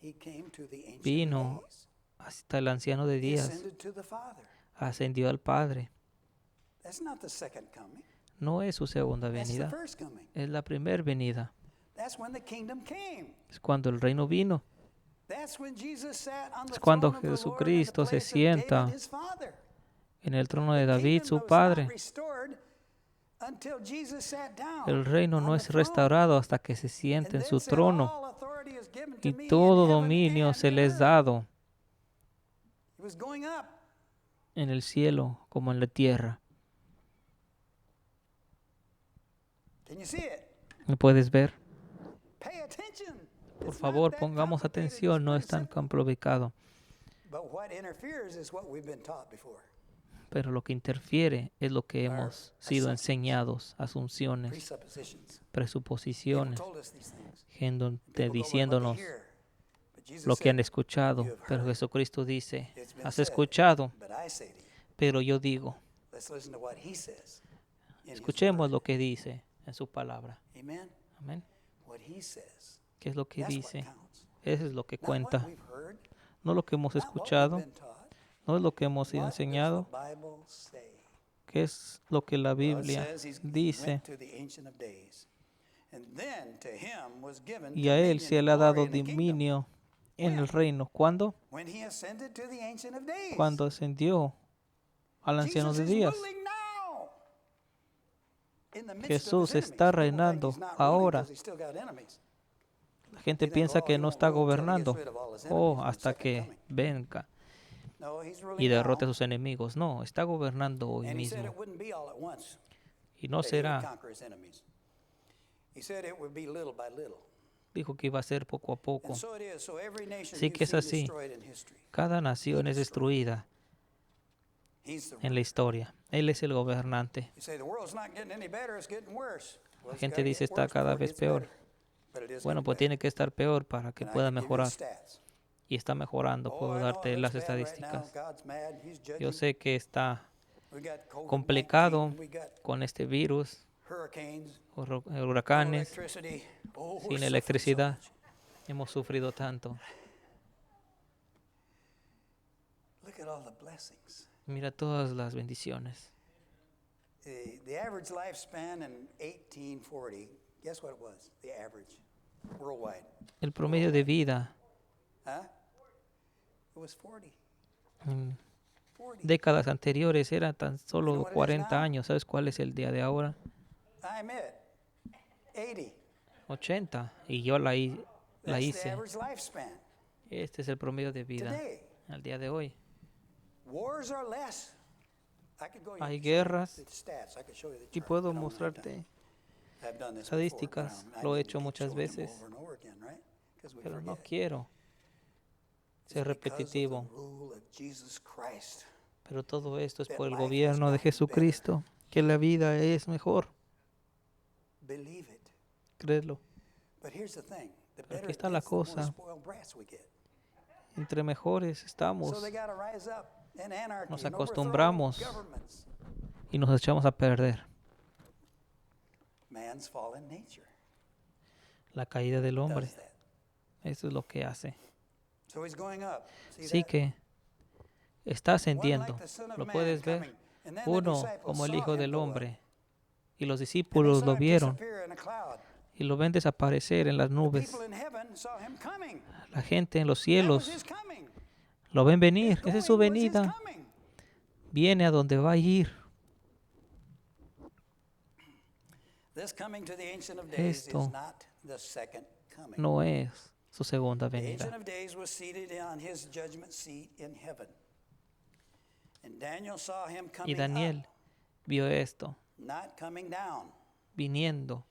[SPEAKER 2] He came to the Ancient
[SPEAKER 1] Vino
[SPEAKER 2] of Days.
[SPEAKER 1] hasta el anciano de
[SPEAKER 2] He
[SPEAKER 1] días.
[SPEAKER 2] ascended to the Father.
[SPEAKER 1] Ascendió al Padre.
[SPEAKER 2] That's not the second coming.
[SPEAKER 1] No es su segunda
[SPEAKER 2] That's the
[SPEAKER 1] venida,
[SPEAKER 2] first coming.
[SPEAKER 1] es la primera venida.
[SPEAKER 2] That's when the kingdom came.
[SPEAKER 1] Es cuando el reino vino.
[SPEAKER 2] That's when Jesus sat on the
[SPEAKER 1] Es cuando
[SPEAKER 2] throne of the Lord in the
[SPEAKER 1] Jesucristo se
[SPEAKER 2] place of David,
[SPEAKER 1] sienta
[SPEAKER 2] his father.
[SPEAKER 1] en el trono de
[SPEAKER 2] The
[SPEAKER 1] David,
[SPEAKER 2] kingdom
[SPEAKER 1] su
[SPEAKER 2] was
[SPEAKER 1] padre.
[SPEAKER 2] not restored until Jesus sat down
[SPEAKER 1] El reino no
[SPEAKER 2] on
[SPEAKER 1] es
[SPEAKER 2] the throne.
[SPEAKER 1] restaurado hasta que se
[SPEAKER 2] And
[SPEAKER 1] siente en
[SPEAKER 2] then
[SPEAKER 1] su
[SPEAKER 2] said,
[SPEAKER 1] trono
[SPEAKER 2] "All authority is given to
[SPEAKER 1] y
[SPEAKER 2] me in
[SPEAKER 1] todo
[SPEAKER 2] heaven
[SPEAKER 1] dominio
[SPEAKER 2] and
[SPEAKER 1] se
[SPEAKER 2] in
[SPEAKER 1] le es
[SPEAKER 2] earth."
[SPEAKER 1] dado
[SPEAKER 2] He was going up.
[SPEAKER 1] en el cielo como en la tierra.
[SPEAKER 2] Can you see it?
[SPEAKER 1] ¿Me puedes ver?
[SPEAKER 2] Pay attention.
[SPEAKER 1] Por
[SPEAKER 2] It's
[SPEAKER 1] favor,
[SPEAKER 2] not that
[SPEAKER 1] pongamos
[SPEAKER 2] complicated,
[SPEAKER 1] atención,
[SPEAKER 2] it's
[SPEAKER 1] no
[SPEAKER 2] pretty
[SPEAKER 1] es tan
[SPEAKER 2] simple.
[SPEAKER 1] complicado.
[SPEAKER 2] But what interferes is what we've been taught before.
[SPEAKER 1] Pero lo que interfiere es lo que
[SPEAKER 2] Our
[SPEAKER 1] hemos sido
[SPEAKER 2] assumptions.
[SPEAKER 1] enseñados, asunciones,
[SPEAKER 2] Presuppositions. People
[SPEAKER 1] presuposiciones,
[SPEAKER 2] told us these things.
[SPEAKER 1] gente
[SPEAKER 2] People go by what they
[SPEAKER 1] diciéndonos
[SPEAKER 2] hear. But Jesus
[SPEAKER 1] lo que han
[SPEAKER 2] said,
[SPEAKER 1] escuchado.
[SPEAKER 2] "You have
[SPEAKER 1] Pero
[SPEAKER 2] heard.
[SPEAKER 1] Jesucristo dice,
[SPEAKER 2] It's been
[SPEAKER 1] has
[SPEAKER 2] said,
[SPEAKER 1] escuchado,
[SPEAKER 2] but I say to you."
[SPEAKER 1] pero yo digo,
[SPEAKER 2] Let's listen to what he says in his
[SPEAKER 1] escuchemos
[SPEAKER 2] word.
[SPEAKER 1] lo que dice en su palabra.
[SPEAKER 2] Amen.
[SPEAKER 1] Amén.
[SPEAKER 2] What he says.
[SPEAKER 1] ¿Qué es lo que
[SPEAKER 2] That's what
[SPEAKER 1] dice?
[SPEAKER 2] counts.
[SPEAKER 1] Eso es lo que
[SPEAKER 2] Not what
[SPEAKER 1] cuenta.
[SPEAKER 2] we've heard,
[SPEAKER 1] No lo que hemos
[SPEAKER 2] not what we've
[SPEAKER 1] escuchado,
[SPEAKER 2] been taught.
[SPEAKER 1] no es lo que hemos sido
[SPEAKER 2] What does the
[SPEAKER 1] enseñado.
[SPEAKER 2] Bible say?
[SPEAKER 1] ¿Qué es lo que la
[SPEAKER 2] Well, it
[SPEAKER 1] Biblia
[SPEAKER 2] says he
[SPEAKER 1] dice?
[SPEAKER 2] went to the Ancient of Days. And then to him was given
[SPEAKER 1] Y a él
[SPEAKER 2] dominion
[SPEAKER 1] se
[SPEAKER 2] and
[SPEAKER 1] le ha
[SPEAKER 2] glory
[SPEAKER 1] dado
[SPEAKER 2] in the kingdom.
[SPEAKER 1] dominio en el reino. ¿Cuándo?
[SPEAKER 2] When he ascended to the Ancient of Days.
[SPEAKER 1] Cuando ascendió al anciano
[SPEAKER 2] Jesus
[SPEAKER 1] de
[SPEAKER 2] is
[SPEAKER 1] días.
[SPEAKER 2] ruling now. In the midst of
[SPEAKER 1] Jesús
[SPEAKER 2] his
[SPEAKER 1] está
[SPEAKER 2] enemies. People think
[SPEAKER 1] reinando
[SPEAKER 2] he's not ruling
[SPEAKER 1] ahora.
[SPEAKER 2] 'cause he's still got enemies.
[SPEAKER 1] La gente
[SPEAKER 2] You think,
[SPEAKER 1] piensa
[SPEAKER 2] oh,
[SPEAKER 1] que
[SPEAKER 2] he
[SPEAKER 1] no
[SPEAKER 2] won't
[SPEAKER 1] está
[SPEAKER 2] rule till he gets
[SPEAKER 1] gobernando.
[SPEAKER 2] rid of all his
[SPEAKER 1] Oh,
[SPEAKER 2] enemies in the
[SPEAKER 1] hasta
[SPEAKER 2] second
[SPEAKER 1] que
[SPEAKER 2] coming.
[SPEAKER 1] venga
[SPEAKER 2] No, he's
[SPEAKER 1] y
[SPEAKER 2] ruling
[SPEAKER 1] derrote a
[SPEAKER 2] now.
[SPEAKER 1] sus enemigos. No, está gobernando hoy
[SPEAKER 2] And he said it
[SPEAKER 1] mismo.
[SPEAKER 2] wouldn't be all at once
[SPEAKER 1] Y no
[SPEAKER 2] that he would
[SPEAKER 1] será,
[SPEAKER 2] conquer his enemies. He said it would be little by little.
[SPEAKER 1] dijo que iba a ser poco a poco.
[SPEAKER 2] And so it is. So every nation
[SPEAKER 1] Sí
[SPEAKER 2] you've
[SPEAKER 1] que es
[SPEAKER 2] seen
[SPEAKER 1] así.
[SPEAKER 2] destroyed in history.
[SPEAKER 1] Cada nación es destruida
[SPEAKER 2] He's the
[SPEAKER 1] en la historia. Él es el gobernante.
[SPEAKER 2] You say the world's not getting any better, it's getting worse. Well,
[SPEAKER 1] La
[SPEAKER 2] it's
[SPEAKER 1] gente
[SPEAKER 2] gotta
[SPEAKER 1] dice
[SPEAKER 2] get
[SPEAKER 1] está
[SPEAKER 2] worse
[SPEAKER 1] cada
[SPEAKER 2] before it
[SPEAKER 1] vez
[SPEAKER 2] gets
[SPEAKER 1] peor.
[SPEAKER 2] better. But it is
[SPEAKER 1] Bueno,
[SPEAKER 2] getting
[SPEAKER 1] pues
[SPEAKER 2] better.
[SPEAKER 1] tiene que estar peor para que
[SPEAKER 2] And I
[SPEAKER 1] pueda
[SPEAKER 2] can give you
[SPEAKER 1] mejorar.
[SPEAKER 2] stats.
[SPEAKER 1] Y está mejorando.
[SPEAKER 2] Oh,
[SPEAKER 1] Puedo
[SPEAKER 2] I know
[SPEAKER 1] darte
[SPEAKER 2] it
[SPEAKER 1] las
[SPEAKER 2] looks bad right now.
[SPEAKER 1] estadísticas.
[SPEAKER 2] God's mad. He's
[SPEAKER 1] Yo
[SPEAKER 2] judging.
[SPEAKER 1] sé que está
[SPEAKER 2] We got COVID-19,
[SPEAKER 1] complicado
[SPEAKER 2] we got
[SPEAKER 1] con este virus,
[SPEAKER 2] hurricanes, no
[SPEAKER 1] huracanes,
[SPEAKER 2] electricity. Oh, we're
[SPEAKER 1] sin
[SPEAKER 2] suffering so
[SPEAKER 1] electricidad.
[SPEAKER 2] much.
[SPEAKER 1] Hemos sufrido tanto.
[SPEAKER 2] Look at all the blessings.
[SPEAKER 1] Mira todas las bendiciones.
[SPEAKER 2] The average lifespan in 1840, guess what it was? The average worldwide.
[SPEAKER 1] El promedio de vida
[SPEAKER 2] Huh? It was 40.
[SPEAKER 1] en
[SPEAKER 2] 40.
[SPEAKER 1] décadas anteriores era tan
[SPEAKER 2] You know
[SPEAKER 1] solo
[SPEAKER 2] what it is
[SPEAKER 1] 40
[SPEAKER 2] now?
[SPEAKER 1] años. ¿Sabes cuál es el día de ahora?
[SPEAKER 2] I'm it. 80.
[SPEAKER 1] 80. Y yo la
[SPEAKER 2] That's the
[SPEAKER 1] hice.
[SPEAKER 2] average lifespan.
[SPEAKER 1] Este es el promedio de vida
[SPEAKER 2] Today,
[SPEAKER 1] al día de hoy.
[SPEAKER 2] wars are less. I could go
[SPEAKER 1] Hay
[SPEAKER 2] show you
[SPEAKER 1] guerras
[SPEAKER 2] the stats. I could show you the
[SPEAKER 1] y
[SPEAKER 2] chart,
[SPEAKER 1] puedo
[SPEAKER 2] but I don't have time.
[SPEAKER 1] mostrarte
[SPEAKER 2] I've done this
[SPEAKER 1] estadísticas.
[SPEAKER 2] before, but I
[SPEAKER 1] Lo he
[SPEAKER 2] need to
[SPEAKER 1] hecho
[SPEAKER 2] keep
[SPEAKER 1] muchas
[SPEAKER 2] showing them
[SPEAKER 1] veces,
[SPEAKER 2] over and over again, right? 'Cause we
[SPEAKER 1] pero no
[SPEAKER 2] forget.
[SPEAKER 1] quiero
[SPEAKER 2] It's
[SPEAKER 1] ser
[SPEAKER 2] because of the
[SPEAKER 1] repetitivo.
[SPEAKER 2] rule of Jesus Christ.
[SPEAKER 1] Pero todo esto es
[SPEAKER 2] That
[SPEAKER 1] por el
[SPEAKER 2] life has
[SPEAKER 1] gobierno de
[SPEAKER 2] gotten
[SPEAKER 1] Jesucristo, que la vida es mejor.
[SPEAKER 2] Believe it.
[SPEAKER 1] Créelo.
[SPEAKER 2] But here's the thing. The
[SPEAKER 1] Pero
[SPEAKER 2] better
[SPEAKER 1] aquí
[SPEAKER 2] it
[SPEAKER 1] está la
[SPEAKER 2] gets, the more
[SPEAKER 1] cosa.
[SPEAKER 2] spoiled brats we get.
[SPEAKER 1] Entre mejores estamos
[SPEAKER 2] So they gotta rise up in anarchy
[SPEAKER 1] Nos
[SPEAKER 2] and overthrow
[SPEAKER 1] acostumbramos.
[SPEAKER 2] governments.
[SPEAKER 1] y nos echamos a perder.
[SPEAKER 2] Man's fallen nature
[SPEAKER 1] La caída del hombre.
[SPEAKER 2] does that.
[SPEAKER 1] Eso es lo que hace.
[SPEAKER 2] So he's going up. See
[SPEAKER 1] Sí
[SPEAKER 2] that?
[SPEAKER 1] que está
[SPEAKER 2] One
[SPEAKER 1] ascendiendo.
[SPEAKER 2] like the Son of
[SPEAKER 1] Lo
[SPEAKER 2] Man
[SPEAKER 1] puedes ver.
[SPEAKER 2] coming. And then the
[SPEAKER 1] Uno
[SPEAKER 2] disciples
[SPEAKER 1] como el
[SPEAKER 2] saw
[SPEAKER 1] Hijo
[SPEAKER 2] him
[SPEAKER 1] del
[SPEAKER 2] go up.
[SPEAKER 1] Hombre. Y los
[SPEAKER 2] And they
[SPEAKER 1] discípulos
[SPEAKER 2] saw
[SPEAKER 1] lo
[SPEAKER 2] him
[SPEAKER 1] vieron
[SPEAKER 2] disappear in a cloud.
[SPEAKER 1] y lo ven desaparecer en las
[SPEAKER 2] The
[SPEAKER 1] nubes.
[SPEAKER 2] people in heaven saw him coming.
[SPEAKER 1] La gente en los
[SPEAKER 2] That was
[SPEAKER 1] cielos
[SPEAKER 2] his coming.
[SPEAKER 1] lo ven
[SPEAKER 2] His
[SPEAKER 1] venir. Esa es su
[SPEAKER 2] going was his
[SPEAKER 1] venida.
[SPEAKER 2] coming.
[SPEAKER 1] Viene a donde va a ir.
[SPEAKER 2] This coming to the Ancient of Days is
[SPEAKER 1] Esto
[SPEAKER 2] not the second coming.
[SPEAKER 1] no es su segunda
[SPEAKER 2] The Ancient
[SPEAKER 1] venida.
[SPEAKER 2] of Days was seated on his judgment seat in heaven. And Daniel saw him
[SPEAKER 1] Y
[SPEAKER 2] coming
[SPEAKER 1] Daniel
[SPEAKER 2] up,
[SPEAKER 1] vio esto,
[SPEAKER 2] not coming down.
[SPEAKER 1] viniendo,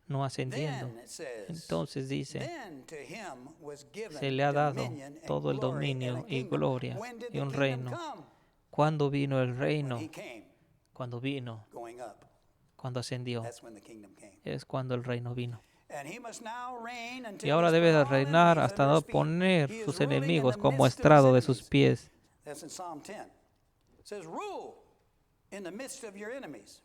[SPEAKER 1] no ascendiendo.
[SPEAKER 2] Then it says,
[SPEAKER 1] Entonces dice,
[SPEAKER 2] then to him was given
[SPEAKER 1] se le ha dado
[SPEAKER 2] dominion and
[SPEAKER 1] todo el
[SPEAKER 2] glory and
[SPEAKER 1] dominio
[SPEAKER 2] a
[SPEAKER 1] y
[SPEAKER 2] kingdom.
[SPEAKER 1] gloria
[SPEAKER 2] When did
[SPEAKER 1] y
[SPEAKER 2] the
[SPEAKER 1] un
[SPEAKER 2] kingdom
[SPEAKER 1] reino.
[SPEAKER 2] come?
[SPEAKER 1] ¿Cuándo vino el
[SPEAKER 2] When
[SPEAKER 1] reino?
[SPEAKER 2] he came,
[SPEAKER 1] Cuando vino,
[SPEAKER 2] going up.
[SPEAKER 1] cuando ascendió.
[SPEAKER 2] That's when the kingdom came.
[SPEAKER 1] Es cuando el reino vino.
[SPEAKER 2] And he must now reign until
[SPEAKER 1] Y ahora
[SPEAKER 2] he's
[SPEAKER 1] debe
[SPEAKER 2] put
[SPEAKER 1] de
[SPEAKER 2] all
[SPEAKER 1] reinar
[SPEAKER 2] enemies
[SPEAKER 1] hasta
[SPEAKER 2] under
[SPEAKER 1] no
[SPEAKER 2] his feet.
[SPEAKER 1] poner
[SPEAKER 2] He is
[SPEAKER 1] sus
[SPEAKER 2] ruling in
[SPEAKER 1] enemigos
[SPEAKER 2] the
[SPEAKER 1] como
[SPEAKER 2] midst of his
[SPEAKER 1] estrado de sus
[SPEAKER 2] enemies.
[SPEAKER 1] pies.
[SPEAKER 2] That's in Psalm 10. It says, rule in the midst of your enemies.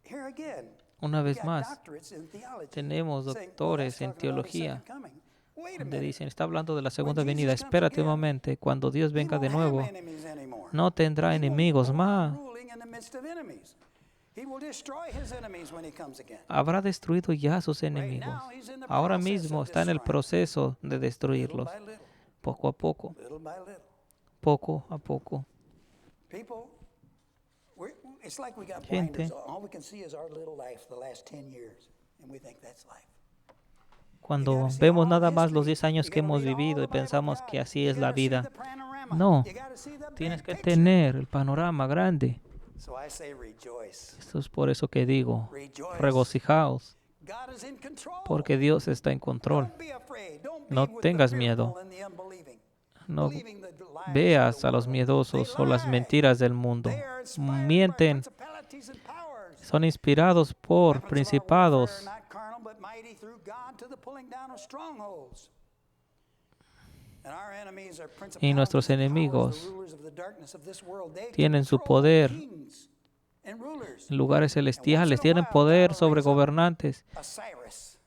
[SPEAKER 2] Here again,
[SPEAKER 1] Una
[SPEAKER 2] we
[SPEAKER 1] vez
[SPEAKER 2] got
[SPEAKER 1] más,
[SPEAKER 2] doctorates in theology
[SPEAKER 1] tenemos
[SPEAKER 2] saying, well, that's
[SPEAKER 1] doctores en
[SPEAKER 2] talking about his
[SPEAKER 1] teología
[SPEAKER 2] second coming. Wait a
[SPEAKER 1] donde
[SPEAKER 2] minute.
[SPEAKER 1] dicen, está hablando de la segunda
[SPEAKER 2] When
[SPEAKER 1] venida.
[SPEAKER 2] Jesus comes
[SPEAKER 1] Espérate un
[SPEAKER 2] again,
[SPEAKER 1] momento, cuando Dios
[SPEAKER 2] He
[SPEAKER 1] venga de
[SPEAKER 2] won't have
[SPEAKER 1] nuevo,
[SPEAKER 2] enemies anymore.
[SPEAKER 1] no tendrá
[SPEAKER 2] He won't
[SPEAKER 1] enemigos
[SPEAKER 2] go on
[SPEAKER 1] más.
[SPEAKER 2] ruling in the midst of enemies. He will destroy his enemies when he comes again.
[SPEAKER 1] Habrá destruido ya a sus
[SPEAKER 2] Right
[SPEAKER 1] enemigos.
[SPEAKER 2] now, he's in the
[SPEAKER 1] Ahora
[SPEAKER 2] process
[SPEAKER 1] mismo
[SPEAKER 2] of
[SPEAKER 1] está en el
[SPEAKER 2] destroying them.
[SPEAKER 1] proceso de
[SPEAKER 2] Little
[SPEAKER 1] destruirlos,
[SPEAKER 2] by little,
[SPEAKER 1] poco a poco,
[SPEAKER 2] little by little.
[SPEAKER 1] poco a poco.
[SPEAKER 2] People, it's like we got
[SPEAKER 1] Gente.
[SPEAKER 2] blinders on. All we can see is our little life, the last 10 years, and we think that's life.
[SPEAKER 1] Cuando vemos nada más los 10 años que hemos vivido y pensamos que así es la vida. No, tienes que tener el panorama grande.
[SPEAKER 2] So I say rejoice.
[SPEAKER 1] Esto es por eso que digo,
[SPEAKER 2] Rejoice.
[SPEAKER 1] regocijaos,
[SPEAKER 2] God is in control.
[SPEAKER 1] porque Dios está en control.
[SPEAKER 2] Don't be afraid. Don't be
[SPEAKER 1] No
[SPEAKER 2] with
[SPEAKER 1] tengas
[SPEAKER 2] the
[SPEAKER 1] miedo.
[SPEAKER 2] fearful and the unbelieving.
[SPEAKER 1] No
[SPEAKER 2] Believing the lies
[SPEAKER 1] veas
[SPEAKER 2] of the
[SPEAKER 1] a los
[SPEAKER 2] world.
[SPEAKER 1] miedosos
[SPEAKER 2] They
[SPEAKER 1] o las
[SPEAKER 2] lie.
[SPEAKER 1] mentiras del mundo.
[SPEAKER 2] They are inspired by
[SPEAKER 1] Mienten,
[SPEAKER 2] principalities and powers.
[SPEAKER 1] son inspirados por
[SPEAKER 2] Weapons of our warfare
[SPEAKER 1] principados
[SPEAKER 2] are not carnal, but mighty through God to the pulling down of strongholds. And our enemies are
[SPEAKER 1] y nuestros
[SPEAKER 2] principalities and powers,
[SPEAKER 1] enemigos
[SPEAKER 2] the rulers of the darkness of this world. They
[SPEAKER 1] tienen su
[SPEAKER 2] control
[SPEAKER 1] poder
[SPEAKER 2] kings and rulers.
[SPEAKER 1] en lugares celestiales, tienen poder sobre gobernantes.
[SPEAKER 2] A Cyrus,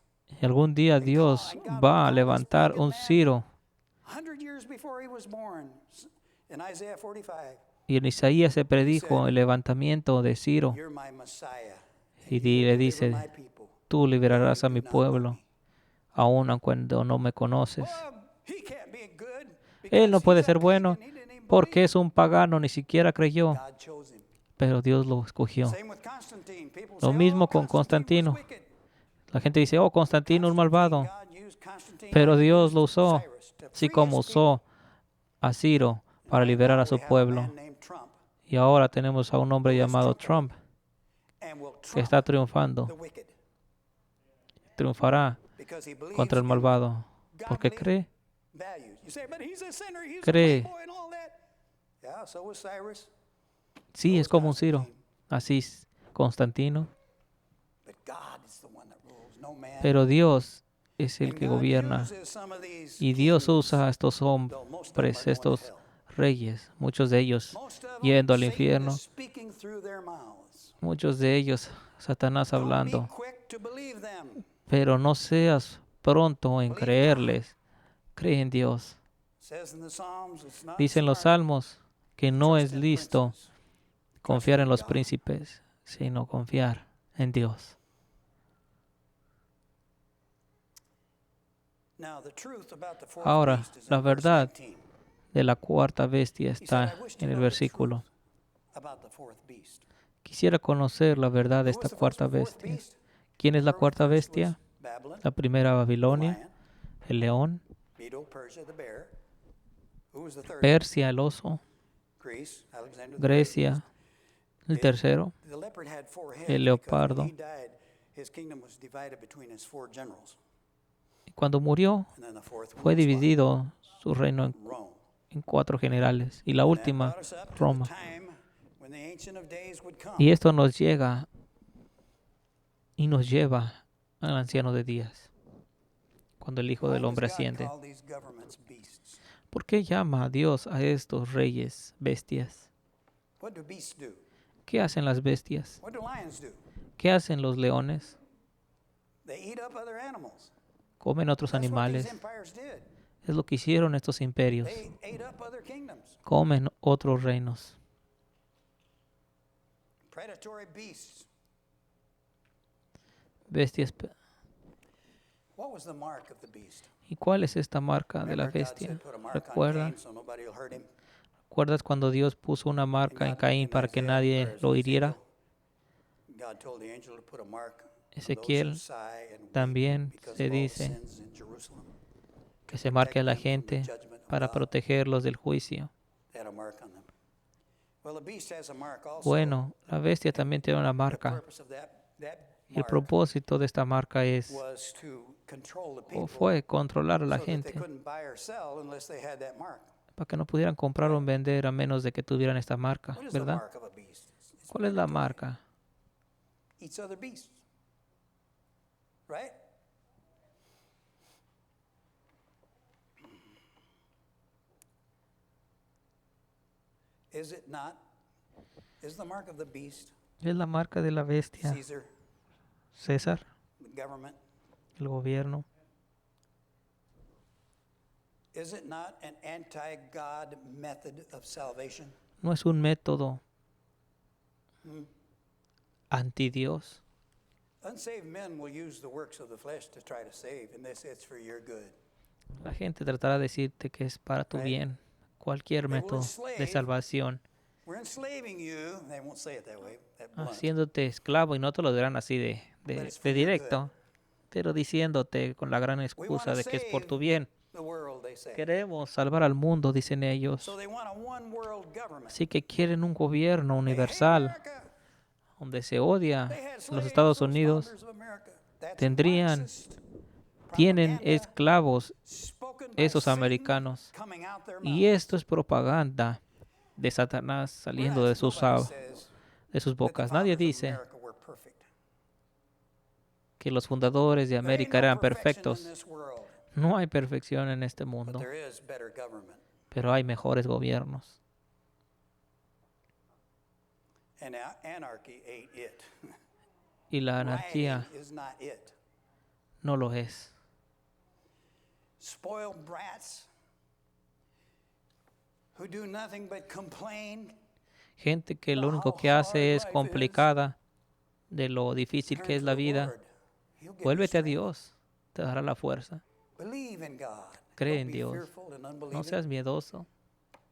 [SPEAKER 1] Y algún día Dios va a levantar un Ciro.
[SPEAKER 2] 100 years before he was born, in Isaiah 45,
[SPEAKER 1] Y en Isaías se predijo el levantamiento de Ciro.
[SPEAKER 2] you're my Messiah.
[SPEAKER 1] Y
[SPEAKER 2] You will
[SPEAKER 1] le
[SPEAKER 2] deliver
[SPEAKER 1] dice,
[SPEAKER 2] my people.
[SPEAKER 1] tú liberarás a mi
[SPEAKER 2] Do not know
[SPEAKER 1] pueblo,
[SPEAKER 2] me.
[SPEAKER 1] aun cuando no me conoces.
[SPEAKER 2] Well, he can't be good
[SPEAKER 1] Él no
[SPEAKER 2] because
[SPEAKER 1] puede
[SPEAKER 2] he's a
[SPEAKER 1] ser bueno
[SPEAKER 2] pagan, he didn't even
[SPEAKER 1] porque
[SPEAKER 2] believe.
[SPEAKER 1] es un pagano, ni siquiera creyó,
[SPEAKER 2] God chose him.
[SPEAKER 1] pero Dios lo escogió.
[SPEAKER 2] Same with Constantine. People
[SPEAKER 1] Lo
[SPEAKER 2] say,
[SPEAKER 1] mismo
[SPEAKER 2] oh,
[SPEAKER 1] con
[SPEAKER 2] Constantine was
[SPEAKER 1] Constantino.
[SPEAKER 2] wicked.
[SPEAKER 1] La gente dice, oh, Constantino es malvado,
[SPEAKER 2] God used Constantine
[SPEAKER 1] pero
[SPEAKER 2] like he
[SPEAKER 1] Dios
[SPEAKER 2] used
[SPEAKER 1] lo usó,
[SPEAKER 2] Cyrus to
[SPEAKER 1] así
[SPEAKER 2] free
[SPEAKER 1] como
[SPEAKER 2] his people.
[SPEAKER 1] usó a Ciro para
[SPEAKER 2] Right
[SPEAKER 1] liberar
[SPEAKER 2] now
[SPEAKER 1] a su
[SPEAKER 2] we have a
[SPEAKER 1] pueblo.
[SPEAKER 2] man named Trump,
[SPEAKER 1] Y ahora tenemos a un hombre llamado Trump
[SPEAKER 2] and will
[SPEAKER 1] que
[SPEAKER 2] trump
[SPEAKER 1] está
[SPEAKER 2] the
[SPEAKER 1] triunfando,
[SPEAKER 2] wicked
[SPEAKER 1] triunfará
[SPEAKER 2] because he believes
[SPEAKER 1] contra el
[SPEAKER 2] in
[SPEAKER 1] malvado, porque
[SPEAKER 2] godly
[SPEAKER 1] cree,
[SPEAKER 2] values. You say, but he's a sinner, he's a
[SPEAKER 1] cree.
[SPEAKER 2] playboy and all that. Yeah, so was Cyrus.
[SPEAKER 1] Sí,
[SPEAKER 2] so
[SPEAKER 1] es
[SPEAKER 2] was
[SPEAKER 1] como un Ciro,
[SPEAKER 2] Constantine.
[SPEAKER 1] así es Constantino,
[SPEAKER 2] But God is the one that rules, no man.
[SPEAKER 1] pero Dios es el
[SPEAKER 2] And
[SPEAKER 1] que
[SPEAKER 2] God
[SPEAKER 1] gobierna.
[SPEAKER 2] uses some of these
[SPEAKER 1] Y Dios
[SPEAKER 2] kings,
[SPEAKER 1] usa a estos
[SPEAKER 2] though most of them
[SPEAKER 1] hombres,
[SPEAKER 2] are going to
[SPEAKER 1] estos
[SPEAKER 2] hell.
[SPEAKER 1] reyes, muchos de ellos
[SPEAKER 2] Most of them,
[SPEAKER 1] yendo al
[SPEAKER 2] Satan
[SPEAKER 1] infierno,
[SPEAKER 2] is speaking through their mouths.
[SPEAKER 1] muchos de ellos Satanás
[SPEAKER 2] Don't be
[SPEAKER 1] hablando,
[SPEAKER 2] quick to believe them.
[SPEAKER 1] pero no seas pronto en
[SPEAKER 2] Believe
[SPEAKER 1] creerles, cree en Dios.
[SPEAKER 2] Says in the Psalms, it's not
[SPEAKER 1] Dicen los
[SPEAKER 2] smart
[SPEAKER 1] salmos que
[SPEAKER 2] to
[SPEAKER 1] no
[SPEAKER 2] trust
[SPEAKER 1] es
[SPEAKER 2] in
[SPEAKER 1] listo
[SPEAKER 2] princes.
[SPEAKER 1] confiar en los
[SPEAKER 2] God.
[SPEAKER 1] príncipes, sino confiar en Dios.
[SPEAKER 2] Now, the truth about the fourth
[SPEAKER 1] Ahora,
[SPEAKER 2] beast is in
[SPEAKER 1] la
[SPEAKER 2] verse
[SPEAKER 1] verdad
[SPEAKER 2] 19.
[SPEAKER 1] de la cuarta bestia
[SPEAKER 2] He said,
[SPEAKER 1] está
[SPEAKER 2] I wish to
[SPEAKER 1] en el
[SPEAKER 2] know the
[SPEAKER 1] versículo.
[SPEAKER 2] truth about the fourth beast.
[SPEAKER 1] Quisiera conocer la verdad de
[SPEAKER 2] Who was
[SPEAKER 1] esta
[SPEAKER 2] the first
[SPEAKER 1] cuarta
[SPEAKER 2] fourth
[SPEAKER 1] bestia.
[SPEAKER 2] beast?
[SPEAKER 1] ¿Quién es la
[SPEAKER 2] Remember,
[SPEAKER 1] cuarta
[SPEAKER 2] the first
[SPEAKER 1] bestia?
[SPEAKER 2] was Babylon,
[SPEAKER 1] La primera
[SPEAKER 2] the
[SPEAKER 1] Babilonia,
[SPEAKER 2] lion,
[SPEAKER 1] el león,
[SPEAKER 2] Medo, Persia, the bear. Who was the third?
[SPEAKER 1] Persia, el oso,
[SPEAKER 2] Greece, Alexander the Great.
[SPEAKER 1] Grecia, el tercero,
[SPEAKER 2] The leopard had four heads
[SPEAKER 1] el
[SPEAKER 2] because
[SPEAKER 1] leopardo.
[SPEAKER 2] when he died, his kingdom was divided between his four generals.
[SPEAKER 1] Y cuando murió,
[SPEAKER 2] And then the fourth one
[SPEAKER 1] fue
[SPEAKER 2] was
[SPEAKER 1] dividido su reino
[SPEAKER 2] Rome.
[SPEAKER 1] en 4 generales. Y la
[SPEAKER 2] And that
[SPEAKER 1] última,
[SPEAKER 2] brought us up to the
[SPEAKER 1] Roma.
[SPEAKER 2] time when the Ancient of Days would come.
[SPEAKER 1] Y esto nos llega y nos lleva al anciano de días, cuando el Hijo
[SPEAKER 2] Why
[SPEAKER 1] del
[SPEAKER 2] does
[SPEAKER 1] Hombre
[SPEAKER 2] God
[SPEAKER 1] asciende.
[SPEAKER 2] call these governments beasts?
[SPEAKER 1] ¿Por qué llama a Dios a estos reyes bestias?
[SPEAKER 2] What do beasts do?
[SPEAKER 1] ¿Qué hacen las bestias?
[SPEAKER 2] What do lions do?
[SPEAKER 1] ¿Qué hacen los leones?
[SPEAKER 2] They eat up other animals.
[SPEAKER 1] Comen otros
[SPEAKER 2] That's what these
[SPEAKER 1] animales.
[SPEAKER 2] empires did.
[SPEAKER 1] Es lo que hicieron estos imperios.
[SPEAKER 2] They ate up other kingdoms.
[SPEAKER 1] Comen otros reinos.
[SPEAKER 2] Predatory beasts.
[SPEAKER 1] Bestias.
[SPEAKER 2] What was the mark of the beast?
[SPEAKER 1] ¿Y cuál es esta marca de la
[SPEAKER 2] Remember, God
[SPEAKER 1] bestia?
[SPEAKER 2] said, put a mark on
[SPEAKER 1] ¿Recuerda?
[SPEAKER 2] Cain so nobody will hurt him.
[SPEAKER 1] ¿Recuerdas cuando Dios puso una marca en Caín para que nadie lo hiriera?
[SPEAKER 2] God told the angel to put a mark on those
[SPEAKER 1] Ezequiel
[SPEAKER 2] who sigh and weep
[SPEAKER 1] también
[SPEAKER 2] because
[SPEAKER 1] se
[SPEAKER 2] of all the
[SPEAKER 1] dice
[SPEAKER 2] sins in Jerusalem.
[SPEAKER 1] que se marque a la
[SPEAKER 2] Protect them from the
[SPEAKER 1] gente
[SPEAKER 2] judgment of
[SPEAKER 1] para
[SPEAKER 2] God.
[SPEAKER 1] protegerlos del juicio.
[SPEAKER 2] They had a mark on them. Well, the beast has a mark also.
[SPEAKER 1] Bueno, la bestia también tiene una
[SPEAKER 2] The
[SPEAKER 1] marca.
[SPEAKER 2] purpose of that
[SPEAKER 1] Y el
[SPEAKER 2] mark
[SPEAKER 1] propósito de esta marca es
[SPEAKER 2] was to control the
[SPEAKER 1] o
[SPEAKER 2] people
[SPEAKER 1] fue controlar a la
[SPEAKER 2] so that they
[SPEAKER 1] gente
[SPEAKER 2] couldn't buy or sell unless they had that mark.
[SPEAKER 1] para que no pudieran comprar o vender a menos de que tuvieran esta marca,
[SPEAKER 2] What is the
[SPEAKER 1] ¿verdad?
[SPEAKER 2] mark of a beast? It's
[SPEAKER 1] ¿Cuál es la
[SPEAKER 2] predatory.
[SPEAKER 1] marca?
[SPEAKER 2] Eats other beasts. Right? Is it not? Is the mark of the beast,
[SPEAKER 1] Es la marca de la bestia.
[SPEAKER 2] Caesar,
[SPEAKER 1] César,
[SPEAKER 2] the government?
[SPEAKER 1] el gobierno.
[SPEAKER 2] Is it not an anti-God method of salvation?
[SPEAKER 1] No es un método anti Dios.
[SPEAKER 2] Unsaved men will use the works of the flesh to try to save, and this it's for your good.
[SPEAKER 1] La gente tratará de decirte que es para tu bien. Cualquier método de salvación.
[SPEAKER 2] We're enslaving you. They won't say it that way. That blunt.
[SPEAKER 1] Haciéndote esclavo, y no te lo dirán así de directo, pero diciéndote con la gran excusa de que es por tu bien.
[SPEAKER 2] The world, they say.
[SPEAKER 1] Queremos salvar al mundo, dicen ellos.
[SPEAKER 2] So they want a one world government.
[SPEAKER 1] Así que quieren un gobierno universal
[SPEAKER 2] America.
[SPEAKER 1] donde se odia.
[SPEAKER 2] They had
[SPEAKER 1] Los
[SPEAKER 2] slaves,
[SPEAKER 1] Estados
[SPEAKER 2] those
[SPEAKER 1] Unidos
[SPEAKER 2] founders of America. That's
[SPEAKER 1] tendrían,
[SPEAKER 2] Marxist
[SPEAKER 1] tienen
[SPEAKER 2] propaganda
[SPEAKER 1] esclavos
[SPEAKER 2] spoken by
[SPEAKER 1] esos
[SPEAKER 2] Satan
[SPEAKER 1] americanos.
[SPEAKER 2] coming out their
[SPEAKER 1] Y
[SPEAKER 2] mouths.
[SPEAKER 1] esto es propaganda de Satanás saliendo de sus
[SPEAKER 2] Nobody says that the
[SPEAKER 1] bocas. Nadie
[SPEAKER 2] founders of
[SPEAKER 1] dice
[SPEAKER 2] America were perfect.
[SPEAKER 1] que los fundadores de
[SPEAKER 2] There ain't
[SPEAKER 1] América
[SPEAKER 2] no
[SPEAKER 1] eran
[SPEAKER 2] perfection in
[SPEAKER 1] perfectos.
[SPEAKER 2] this world,
[SPEAKER 1] No hay perfección en este
[SPEAKER 2] but
[SPEAKER 1] mundo,
[SPEAKER 2] there is better government.
[SPEAKER 1] pero hay mejores gobiernos.
[SPEAKER 2] And anarchy ain't it.
[SPEAKER 1] Y la anarquía
[SPEAKER 2] Rioting is not it.
[SPEAKER 1] no lo es.
[SPEAKER 2] Spoiled brats who do nothing but complain.
[SPEAKER 1] Gente que lo único que hace es complicada de lo difícil
[SPEAKER 2] Turn
[SPEAKER 1] que es
[SPEAKER 2] to
[SPEAKER 1] la
[SPEAKER 2] the
[SPEAKER 1] vida.
[SPEAKER 2] Lord. He'll give you
[SPEAKER 1] Vuélvete a
[SPEAKER 2] strength.
[SPEAKER 1] Dios, te dará la fuerza.
[SPEAKER 2] Believe in God.
[SPEAKER 1] Cree
[SPEAKER 2] Don't
[SPEAKER 1] en
[SPEAKER 2] be
[SPEAKER 1] Dios.
[SPEAKER 2] fearful and
[SPEAKER 1] No
[SPEAKER 2] unbelieving.
[SPEAKER 1] seas miedoso.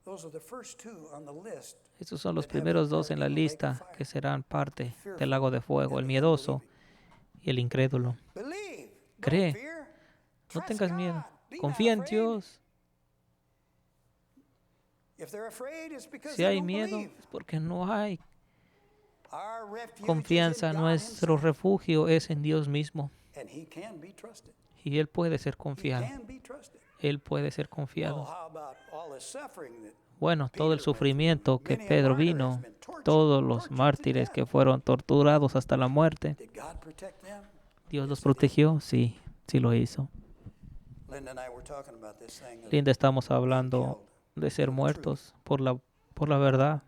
[SPEAKER 2] Those are the first two on the list.
[SPEAKER 1] Estos son los
[SPEAKER 2] that have
[SPEAKER 1] primeros
[SPEAKER 2] the
[SPEAKER 1] dos en la
[SPEAKER 2] part in the lake of
[SPEAKER 1] lista
[SPEAKER 2] fire.
[SPEAKER 1] que serán parte
[SPEAKER 2] Fearful
[SPEAKER 1] del lago de fuego, el
[SPEAKER 2] and the
[SPEAKER 1] miedoso
[SPEAKER 2] unbelieving.
[SPEAKER 1] y el incrédulo.
[SPEAKER 2] Believe. Don't
[SPEAKER 1] Cree.
[SPEAKER 2] fear.
[SPEAKER 1] No
[SPEAKER 2] Trust
[SPEAKER 1] tengas
[SPEAKER 2] God.
[SPEAKER 1] miedo.
[SPEAKER 2] Be not
[SPEAKER 1] Confía en
[SPEAKER 2] afraid.
[SPEAKER 1] Dios.
[SPEAKER 2] If they're afraid, it's because
[SPEAKER 1] Si
[SPEAKER 2] they
[SPEAKER 1] hay
[SPEAKER 2] don't
[SPEAKER 1] miedo,
[SPEAKER 2] believe.
[SPEAKER 1] es porque no hay
[SPEAKER 2] Our refuge
[SPEAKER 1] confianza.
[SPEAKER 2] is in God
[SPEAKER 1] Nuestro
[SPEAKER 2] himself,
[SPEAKER 1] refugio es en Dios mismo.
[SPEAKER 2] and he can be trusted.
[SPEAKER 1] Y Él puede ser
[SPEAKER 2] He
[SPEAKER 1] confiado.
[SPEAKER 2] can be trusted.
[SPEAKER 1] Él puede ser
[SPEAKER 2] Well,
[SPEAKER 1] confiado.
[SPEAKER 2] how about all the suffering that
[SPEAKER 1] Bueno, todo el
[SPEAKER 2] Peter went
[SPEAKER 1] sufrimiento
[SPEAKER 2] through?
[SPEAKER 1] que
[SPEAKER 2] Many a
[SPEAKER 1] Pedro
[SPEAKER 2] martyr has
[SPEAKER 1] vino,
[SPEAKER 2] been tortured
[SPEAKER 1] todos los
[SPEAKER 2] to
[SPEAKER 1] mártires
[SPEAKER 2] death.
[SPEAKER 1] que fueron torturados hasta la muerte,
[SPEAKER 2] Did God protect them?
[SPEAKER 1] ¿Dios los
[SPEAKER 2] Yes, he did.
[SPEAKER 1] protegió? Sí, sí lo hizo.
[SPEAKER 2] Linda and I were talking about this thing of
[SPEAKER 1] Linda, estamos
[SPEAKER 2] being
[SPEAKER 1] hablando
[SPEAKER 2] killed
[SPEAKER 1] de ser
[SPEAKER 2] for the
[SPEAKER 1] muertos por la verdad.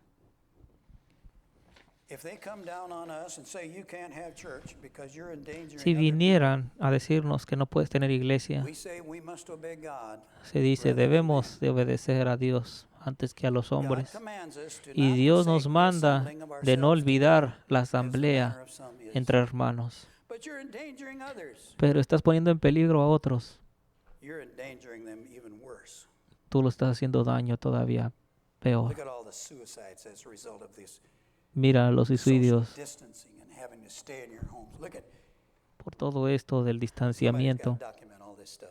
[SPEAKER 2] If they come down on us and say you can't have church because you're endangering
[SPEAKER 1] Si
[SPEAKER 2] other
[SPEAKER 1] vinieran a decirnos que no puedes tener iglesia,
[SPEAKER 2] people, we say we must obey God.
[SPEAKER 1] se dice,
[SPEAKER 2] rather than
[SPEAKER 1] debemos de obedecer a Dios antes que a los
[SPEAKER 2] God
[SPEAKER 1] hombres.
[SPEAKER 2] commands us to
[SPEAKER 1] Y
[SPEAKER 2] not
[SPEAKER 1] Dios nos
[SPEAKER 2] forsake the
[SPEAKER 1] manda
[SPEAKER 2] assembling of
[SPEAKER 1] de no
[SPEAKER 2] ourselves
[SPEAKER 1] olvidar
[SPEAKER 2] together,
[SPEAKER 1] la
[SPEAKER 2] as the
[SPEAKER 1] asamblea
[SPEAKER 2] manner of some is.
[SPEAKER 1] entre hermanos.
[SPEAKER 2] But you're endangering others.
[SPEAKER 1] Pero estás poniendo en peligro a otros.
[SPEAKER 2] You're endangering them even worse.
[SPEAKER 1] Tú lo estás haciendo daño todavía peor.
[SPEAKER 2] Look at all the suicides as a result of this
[SPEAKER 1] Mira los
[SPEAKER 2] social
[SPEAKER 1] suicidios
[SPEAKER 2] distancing and having to stay in your homes. Look at
[SPEAKER 1] por todo esto del
[SPEAKER 2] somebody's
[SPEAKER 1] distanciamiento.
[SPEAKER 2] got to document all this stuff.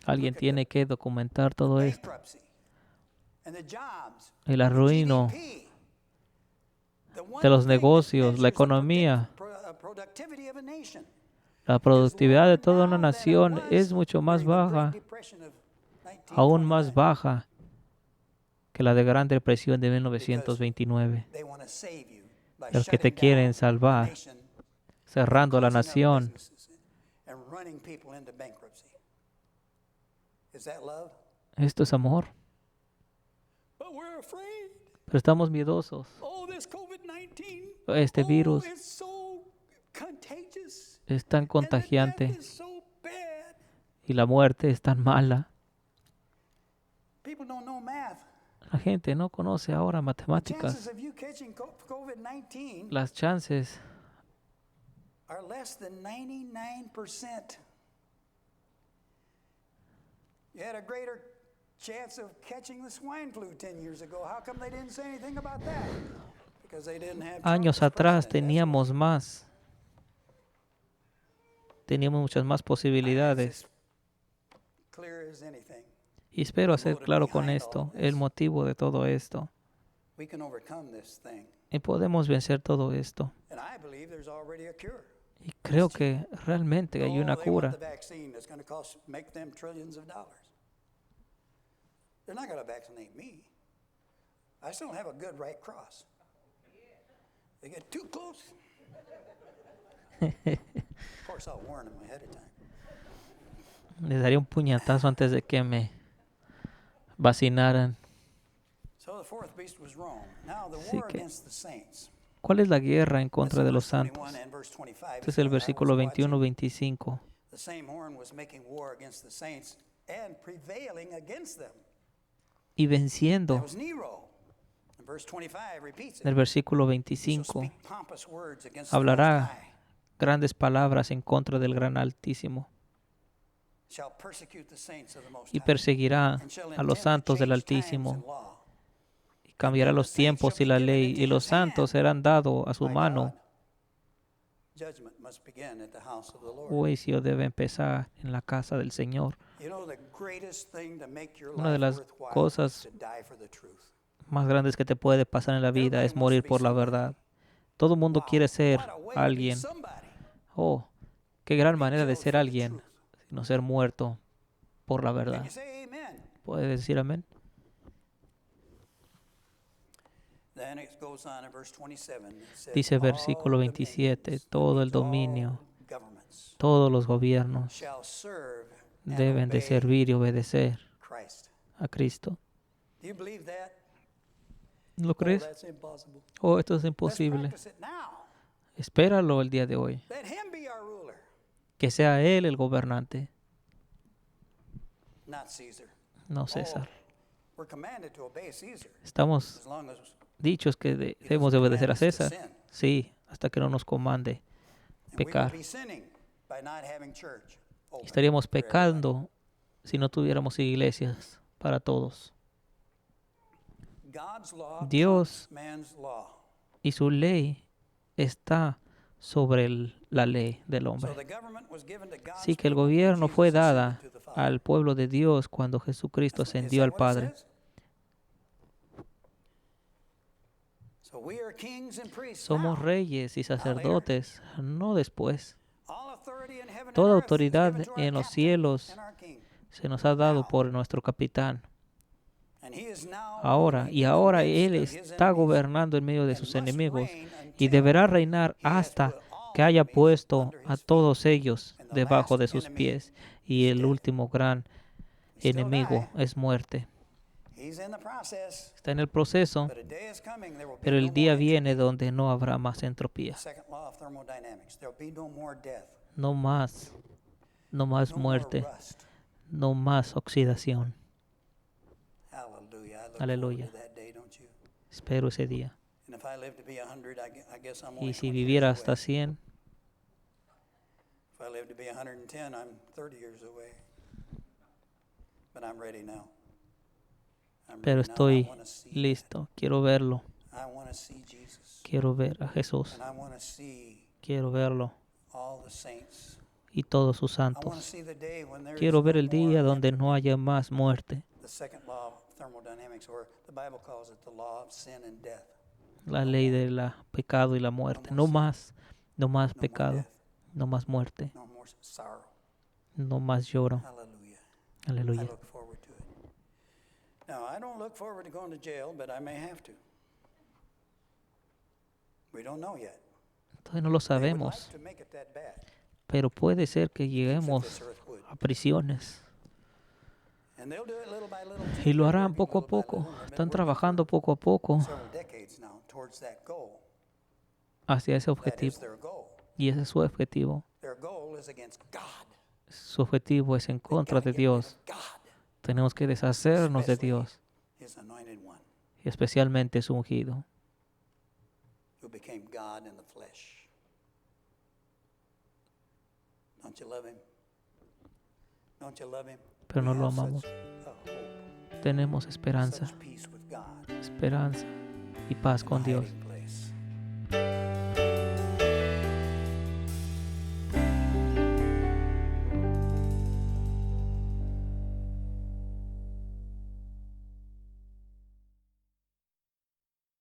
[SPEAKER 1] Alguien
[SPEAKER 2] Look at
[SPEAKER 1] tiene que documentar todo esto.
[SPEAKER 2] Bankruptcy and the jobs,
[SPEAKER 1] El
[SPEAKER 2] the
[SPEAKER 1] arruino
[SPEAKER 2] GDP, the one
[SPEAKER 1] de los
[SPEAKER 2] thing that
[SPEAKER 1] negocios, la
[SPEAKER 2] measures the
[SPEAKER 1] economía,
[SPEAKER 2] productivity of a nation
[SPEAKER 1] la
[SPEAKER 2] is
[SPEAKER 1] productividad de
[SPEAKER 2] lower
[SPEAKER 1] toda una
[SPEAKER 2] now than it
[SPEAKER 1] nación
[SPEAKER 2] was
[SPEAKER 1] es mucho más
[SPEAKER 2] during the Great
[SPEAKER 1] baja,
[SPEAKER 2] Depression of
[SPEAKER 1] aún más
[SPEAKER 2] 1929.
[SPEAKER 1] baja que la de Gran Depresión de
[SPEAKER 2] Because
[SPEAKER 1] 1929.
[SPEAKER 2] they want to save you by
[SPEAKER 1] Los que te
[SPEAKER 2] shutting
[SPEAKER 1] quieren
[SPEAKER 2] down the
[SPEAKER 1] salvar,
[SPEAKER 2] nation,
[SPEAKER 1] cerrando la
[SPEAKER 2] closing up
[SPEAKER 1] nación.
[SPEAKER 2] businesses, and running people into bankruptcy. Is that love?
[SPEAKER 1] Esto es amor.
[SPEAKER 2] But we're afraid.
[SPEAKER 1] Pero estamos miedosos.
[SPEAKER 2] Oh, this COVID-19.
[SPEAKER 1] Este virus
[SPEAKER 2] it's so contagious.
[SPEAKER 1] es tan
[SPEAKER 2] And the
[SPEAKER 1] contagiante
[SPEAKER 2] death is so bad.
[SPEAKER 1] y la muerte es tan mala.
[SPEAKER 2] People don't know math.
[SPEAKER 1] La gente no conoce ahora
[SPEAKER 2] The chances
[SPEAKER 1] matemáticas.
[SPEAKER 2] of you catching COVID-19
[SPEAKER 1] Las chances
[SPEAKER 2] are less than 99%. You had a greater chance of catching the swine flu 10 years ago. How come they didn't say anything about that? Because they didn't have Trump
[SPEAKER 1] años
[SPEAKER 2] as
[SPEAKER 1] atrás
[SPEAKER 2] president, that's
[SPEAKER 1] teníamos más. Teníamos muchas más
[SPEAKER 2] why. It's
[SPEAKER 1] posibilidades.
[SPEAKER 2] as clear as anything.
[SPEAKER 1] Y espero hacer claro con esto el motivo de todo esto.
[SPEAKER 2] We can overcome this thing.
[SPEAKER 1] Y podemos vencer todo esto.
[SPEAKER 2] And I believe there's already a cure.
[SPEAKER 1] Y creo que realmente hay una
[SPEAKER 2] They want
[SPEAKER 1] cura.
[SPEAKER 2] the vaccine that's going to make them trillions of dollars. They're not going to vaccinate me. I still have a good right cross. They get too close. Of course, I'll warn them ahead of time.
[SPEAKER 1] Les daría un puñetazo antes de que me vacinaran.
[SPEAKER 2] So the fourth beast was Rome. Now the
[SPEAKER 1] Así
[SPEAKER 2] war
[SPEAKER 1] que,
[SPEAKER 2] against the saints.
[SPEAKER 1] ¿cuál es la guerra en
[SPEAKER 2] That's
[SPEAKER 1] contra
[SPEAKER 2] in
[SPEAKER 1] de los
[SPEAKER 2] verse 21
[SPEAKER 1] santos?
[SPEAKER 2] and verse 25.
[SPEAKER 1] Este es el
[SPEAKER 2] I was
[SPEAKER 1] versículo
[SPEAKER 2] watching.
[SPEAKER 1] 21-25.
[SPEAKER 2] The same horn was making war against the saints and prevailing against them.
[SPEAKER 1] Y
[SPEAKER 2] That
[SPEAKER 1] venciendo.
[SPEAKER 2] was Nero. And verse 25 repeats
[SPEAKER 1] En el
[SPEAKER 2] it.
[SPEAKER 1] versículo
[SPEAKER 2] He shall
[SPEAKER 1] 25
[SPEAKER 2] speak pompous words against the Most
[SPEAKER 1] hablará
[SPEAKER 2] High.
[SPEAKER 1] grandes palabras en contra del gran Altísimo
[SPEAKER 2] Shall persecute the saints of the Most
[SPEAKER 1] y
[SPEAKER 2] High.
[SPEAKER 1] perseguirá
[SPEAKER 2] And shall
[SPEAKER 1] a los
[SPEAKER 2] intend to
[SPEAKER 1] santos del
[SPEAKER 2] change times
[SPEAKER 1] Altísimo
[SPEAKER 2] and law.
[SPEAKER 1] y cambiará
[SPEAKER 2] And then
[SPEAKER 1] los
[SPEAKER 2] the saints
[SPEAKER 1] tiempos
[SPEAKER 2] shall
[SPEAKER 1] y
[SPEAKER 2] be
[SPEAKER 1] la
[SPEAKER 2] given
[SPEAKER 1] ley
[SPEAKER 2] into
[SPEAKER 1] y los
[SPEAKER 2] his
[SPEAKER 1] santos
[SPEAKER 2] hand.
[SPEAKER 1] serán dados a su
[SPEAKER 2] My
[SPEAKER 1] mano.
[SPEAKER 2] God. Judgment must begin at the house of the Lord.
[SPEAKER 1] Juicio debe empezar en la casa del Señor.
[SPEAKER 2] You know, the greatest thing to make your
[SPEAKER 1] Una de
[SPEAKER 2] life
[SPEAKER 1] las
[SPEAKER 2] worthwhile is
[SPEAKER 1] cosas
[SPEAKER 2] to die for the truth.
[SPEAKER 1] más grandes que te puede pasar en la vida
[SPEAKER 2] Everybody
[SPEAKER 1] es
[SPEAKER 2] wants to
[SPEAKER 1] morir
[SPEAKER 2] be
[SPEAKER 1] por la
[SPEAKER 2] somebody.
[SPEAKER 1] verdad. Todo el mundo
[SPEAKER 2] Wow,
[SPEAKER 1] quiere ser
[SPEAKER 2] what a way to be
[SPEAKER 1] alguien.
[SPEAKER 2] somebody.
[SPEAKER 1] Oh, qué gran
[SPEAKER 2] Be
[SPEAKER 1] manera de
[SPEAKER 2] killed
[SPEAKER 1] ser
[SPEAKER 2] for the
[SPEAKER 1] alguien,
[SPEAKER 2] truth.
[SPEAKER 1] sino ser muerto por la
[SPEAKER 2] Can
[SPEAKER 1] verdad.
[SPEAKER 2] you say amen?
[SPEAKER 1] ¿Puede decir amén?
[SPEAKER 2] Then it goes on in verse 27. It says,
[SPEAKER 1] Dice versículo
[SPEAKER 2] all
[SPEAKER 1] 27,
[SPEAKER 2] dominions, that
[SPEAKER 1] todo el
[SPEAKER 2] means all
[SPEAKER 1] dominio,
[SPEAKER 2] governments,
[SPEAKER 1] todos los gobiernos
[SPEAKER 2] shall serve and
[SPEAKER 1] deben de
[SPEAKER 2] obey
[SPEAKER 1] servir y obedecer
[SPEAKER 2] Christ.
[SPEAKER 1] a Cristo.
[SPEAKER 2] Do you believe that?
[SPEAKER 1] ¿Lo
[SPEAKER 2] Oh,
[SPEAKER 1] crees?
[SPEAKER 2] that's impossible.
[SPEAKER 1] Oh, esto es
[SPEAKER 2] Let's
[SPEAKER 1] imposible.
[SPEAKER 2] practice it now.
[SPEAKER 1] Espéralo el día de hoy.
[SPEAKER 2] Let him be our ruler,
[SPEAKER 1] Que sea Él el gobernante,
[SPEAKER 2] not Caesar.
[SPEAKER 1] no César.
[SPEAKER 2] We're commanded to obey Caesar
[SPEAKER 1] Estamos
[SPEAKER 2] as long as
[SPEAKER 1] dichos que
[SPEAKER 2] he
[SPEAKER 1] debemos de
[SPEAKER 2] doesn't
[SPEAKER 1] obedecer a
[SPEAKER 2] command us to
[SPEAKER 1] César.
[SPEAKER 2] sin.
[SPEAKER 1] Sí, hasta que no nos comande
[SPEAKER 2] And we would
[SPEAKER 1] pecar.
[SPEAKER 2] be sinning by not having church open
[SPEAKER 1] Estaríamos
[SPEAKER 2] for everybody.
[SPEAKER 1] pecando si no tuviéramos iglesias para todos.
[SPEAKER 2] God's law
[SPEAKER 1] Dios
[SPEAKER 2] trumps man's law.
[SPEAKER 1] y su ley está sobre la ley del
[SPEAKER 2] So
[SPEAKER 1] hombre.
[SPEAKER 2] the government was given to God's
[SPEAKER 1] Así que el
[SPEAKER 2] people when
[SPEAKER 1] gobierno
[SPEAKER 2] Jesus
[SPEAKER 1] fue
[SPEAKER 2] ascended
[SPEAKER 1] dada
[SPEAKER 2] to the Father.
[SPEAKER 1] al pueblo de Dios cuando Jesucristo
[SPEAKER 2] Is
[SPEAKER 1] ascendió
[SPEAKER 2] that
[SPEAKER 1] al
[SPEAKER 2] what it
[SPEAKER 1] Padre.
[SPEAKER 2] says? So we are kings and priests
[SPEAKER 1] Somos
[SPEAKER 2] now.
[SPEAKER 1] reyes y sacerdotes, no después.
[SPEAKER 2] All authority in heaven and
[SPEAKER 1] Toda
[SPEAKER 2] earth is
[SPEAKER 1] autoridad
[SPEAKER 2] given to our
[SPEAKER 1] en los
[SPEAKER 2] captain
[SPEAKER 1] cielos
[SPEAKER 2] and our king.
[SPEAKER 1] se nos ha dado por nuestro capitán.
[SPEAKER 2] And he is now
[SPEAKER 1] Ahora,
[SPEAKER 2] ruling
[SPEAKER 1] y
[SPEAKER 2] in the
[SPEAKER 1] ahora
[SPEAKER 2] midst
[SPEAKER 1] Él
[SPEAKER 2] of his
[SPEAKER 1] está
[SPEAKER 2] enemies,
[SPEAKER 1] gobernando en medio de
[SPEAKER 2] and
[SPEAKER 1] sus
[SPEAKER 2] must
[SPEAKER 1] enemigos
[SPEAKER 2] reign
[SPEAKER 1] y
[SPEAKER 2] until
[SPEAKER 1] deberá reinar
[SPEAKER 2] he has
[SPEAKER 1] hasta
[SPEAKER 2] put all
[SPEAKER 1] que haya
[SPEAKER 2] enemies
[SPEAKER 1] puesto
[SPEAKER 2] under
[SPEAKER 1] a
[SPEAKER 2] his feet.
[SPEAKER 1] todos ellos
[SPEAKER 2] And the
[SPEAKER 1] debajo
[SPEAKER 2] last
[SPEAKER 1] de sus
[SPEAKER 2] enemy
[SPEAKER 1] pies. Y
[SPEAKER 2] is
[SPEAKER 1] el
[SPEAKER 2] death.
[SPEAKER 1] último gran
[SPEAKER 2] Still
[SPEAKER 1] enemigo
[SPEAKER 2] die.
[SPEAKER 1] es muerte.
[SPEAKER 2] He's in the process,
[SPEAKER 1] Está en el proceso,
[SPEAKER 2] but a day is coming there will be
[SPEAKER 1] pero
[SPEAKER 2] no
[SPEAKER 1] el día
[SPEAKER 2] more
[SPEAKER 1] viene
[SPEAKER 2] entropy.
[SPEAKER 1] donde no habrá más entropía.
[SPEAKER 2] Second law of thermodynamics. There'll be no more death,
[SPEAKER 1] No más
[SPEAKER 2] no more
[SPEAKER 1] muerte,
[SPEAKER 2] rust.
[SPEAKER 1] no más oxidación.
[SPEAKER 2] Hallelujah. I look
[SPEAKER 1] Aleluya.
[SPEAKER 2] forward to that day, don't you?
[SPEAKER 1] Espero ese día.
[SPEAKER 2] And if I live to be 100, I guess I'm only
[SPEAKER 1] Y si
[SPEAKER 2] 20
[SPEAKER 1] viviera
[SPEAKER 2] years
[SPEAKER 1] hasta
[SPEAKER 2] away.
[SPEAKER 1] 100,
[SPEAKER 2] If I live to be 110, I'm 30 years away. But I'm ready now. I'm
[SPEAKER 1] pero
[SPEAKER 2] ready now. I
[SPEAKER 1] estoy
[SPEAKER 2] want to see
[SPEAKER 1] listo. Quiero verlo.
[SPEAKER 2] that. I want to see Jesus.
[SPEAKER 1] Quiero ver a Jesús.
[SPEAKER 2] And I want to see
[SPEAKER 1] Quiero verlo
[SPEAKER 2] all the saints.
[SPEAKER 1] y todos sus
[SPEAKER 2] I want to
[SPEAKER 1] santos.
[SPEAKER 2] see the day when there is
[SPEAKER 1] Quiero ver
[SPEAKER 2] no
[SPEAKER 1] el día
[SPEAKER 2] more
[SPEAKER 1] donde
[SPEAKER 2] entropy.
[SPEAKER 1] no haya más muerte.
[SPEAKER 2] The second law of thermodynamics, or the Bible calls it the law of sin and death.
[SPEAKER 1] La ley del pecado y la muerte. No más
[SPEAKER 2] No more
[SPEAKER 1] pecado.
[SPEAKER 2] death,
[SPEAKER 1] No más muerte.
[SPEAKER 2] no more sorrow.
[SPEAKER 1] No más lloro.
[SPEAKER 2] Hallelujah. I
[SPEAKER 1] Aleluya.
[SPEAKER 2] look forward to it. Now, I don't look forward to going to jail, but I may have to. We don't know yet.
[SPEAKER 1] Todavía no lo
[SPEAKER 2] They would
[SPEAKER 1] sabemos,
[SPEAKER 2] like to make it that bad,
[SPEAKER 1] pero puede ser que
[SPEAKER 2] if
[SPEAKER 1] lleguemos
[SPEAKER 2] this earth would.
[SPEAKER 1] a prisiones.
[SPEAKER 2] And they'll do it little by little.
[SPEAKER 1] Y lo
[SPEAKER 2] They're
[SPEAKER 1] harán
[SPEAKER 2] working
[SPEAKER 1] poco a
[SPEAKER 2] little by
[SPEAKER 1] poco.
[SPEAKER 2] little, and they've been
[SPEAKER 1] Están
[SPEAKER 2] working
[SPEAKER 1] trabajando
[SPEAKER 2] for
[SPEAKER 1] poco a poco
[SPEAKER 2] several decades now towards that goal.
[SPEAKER 1] hacia ese
[SPEAKER 2] That is
[SPEAKER 1] objetivo.
[SPEAKER 2] their goal.
[SPEAKER 1] Y ese es su objetivo.
[SPEAKER 2] Their goal is against God.
[SPEAKER 1] Su objetivo es en
[SPEAKER 2] They
[SPEAKER 1] contra
[SPEAKER 2] gotta
[SPEAKER 1] de
[SPEAKER 2] get rid of
[SPEAKER 1] Dios.
[SPEAKER 2] God,
[SPEAKER 1] Tenemos que deshacernos de
[SPEAKER 2] especially
[SPEAKER 1] Dios,
[SPEAKER 2] His anointed one,
[SPEAKER 1] y especialmente su ungido,
[SPEAKER 2] who became God in the flesh. Don't you love him? Don't you love him?
[SPEAKER 1] pero no
[SPEAKER 2] We
[SPEAKER 1] lo
[SPEAKER 2] have
[SPEAKER 1] amamos.
[SPEAKER 2] such a hope,
[SPEAKER 1] Tenemos esperanza,
[SPEAKER 2] such peace with God
[SPEAKER 1] esperanza y paz
[SPEAKER 2] in
[SPEAKER 1] con
[SPEAKER 2] the
[SPEAKER 1] Dios
[SPEAKER 2] hiding place.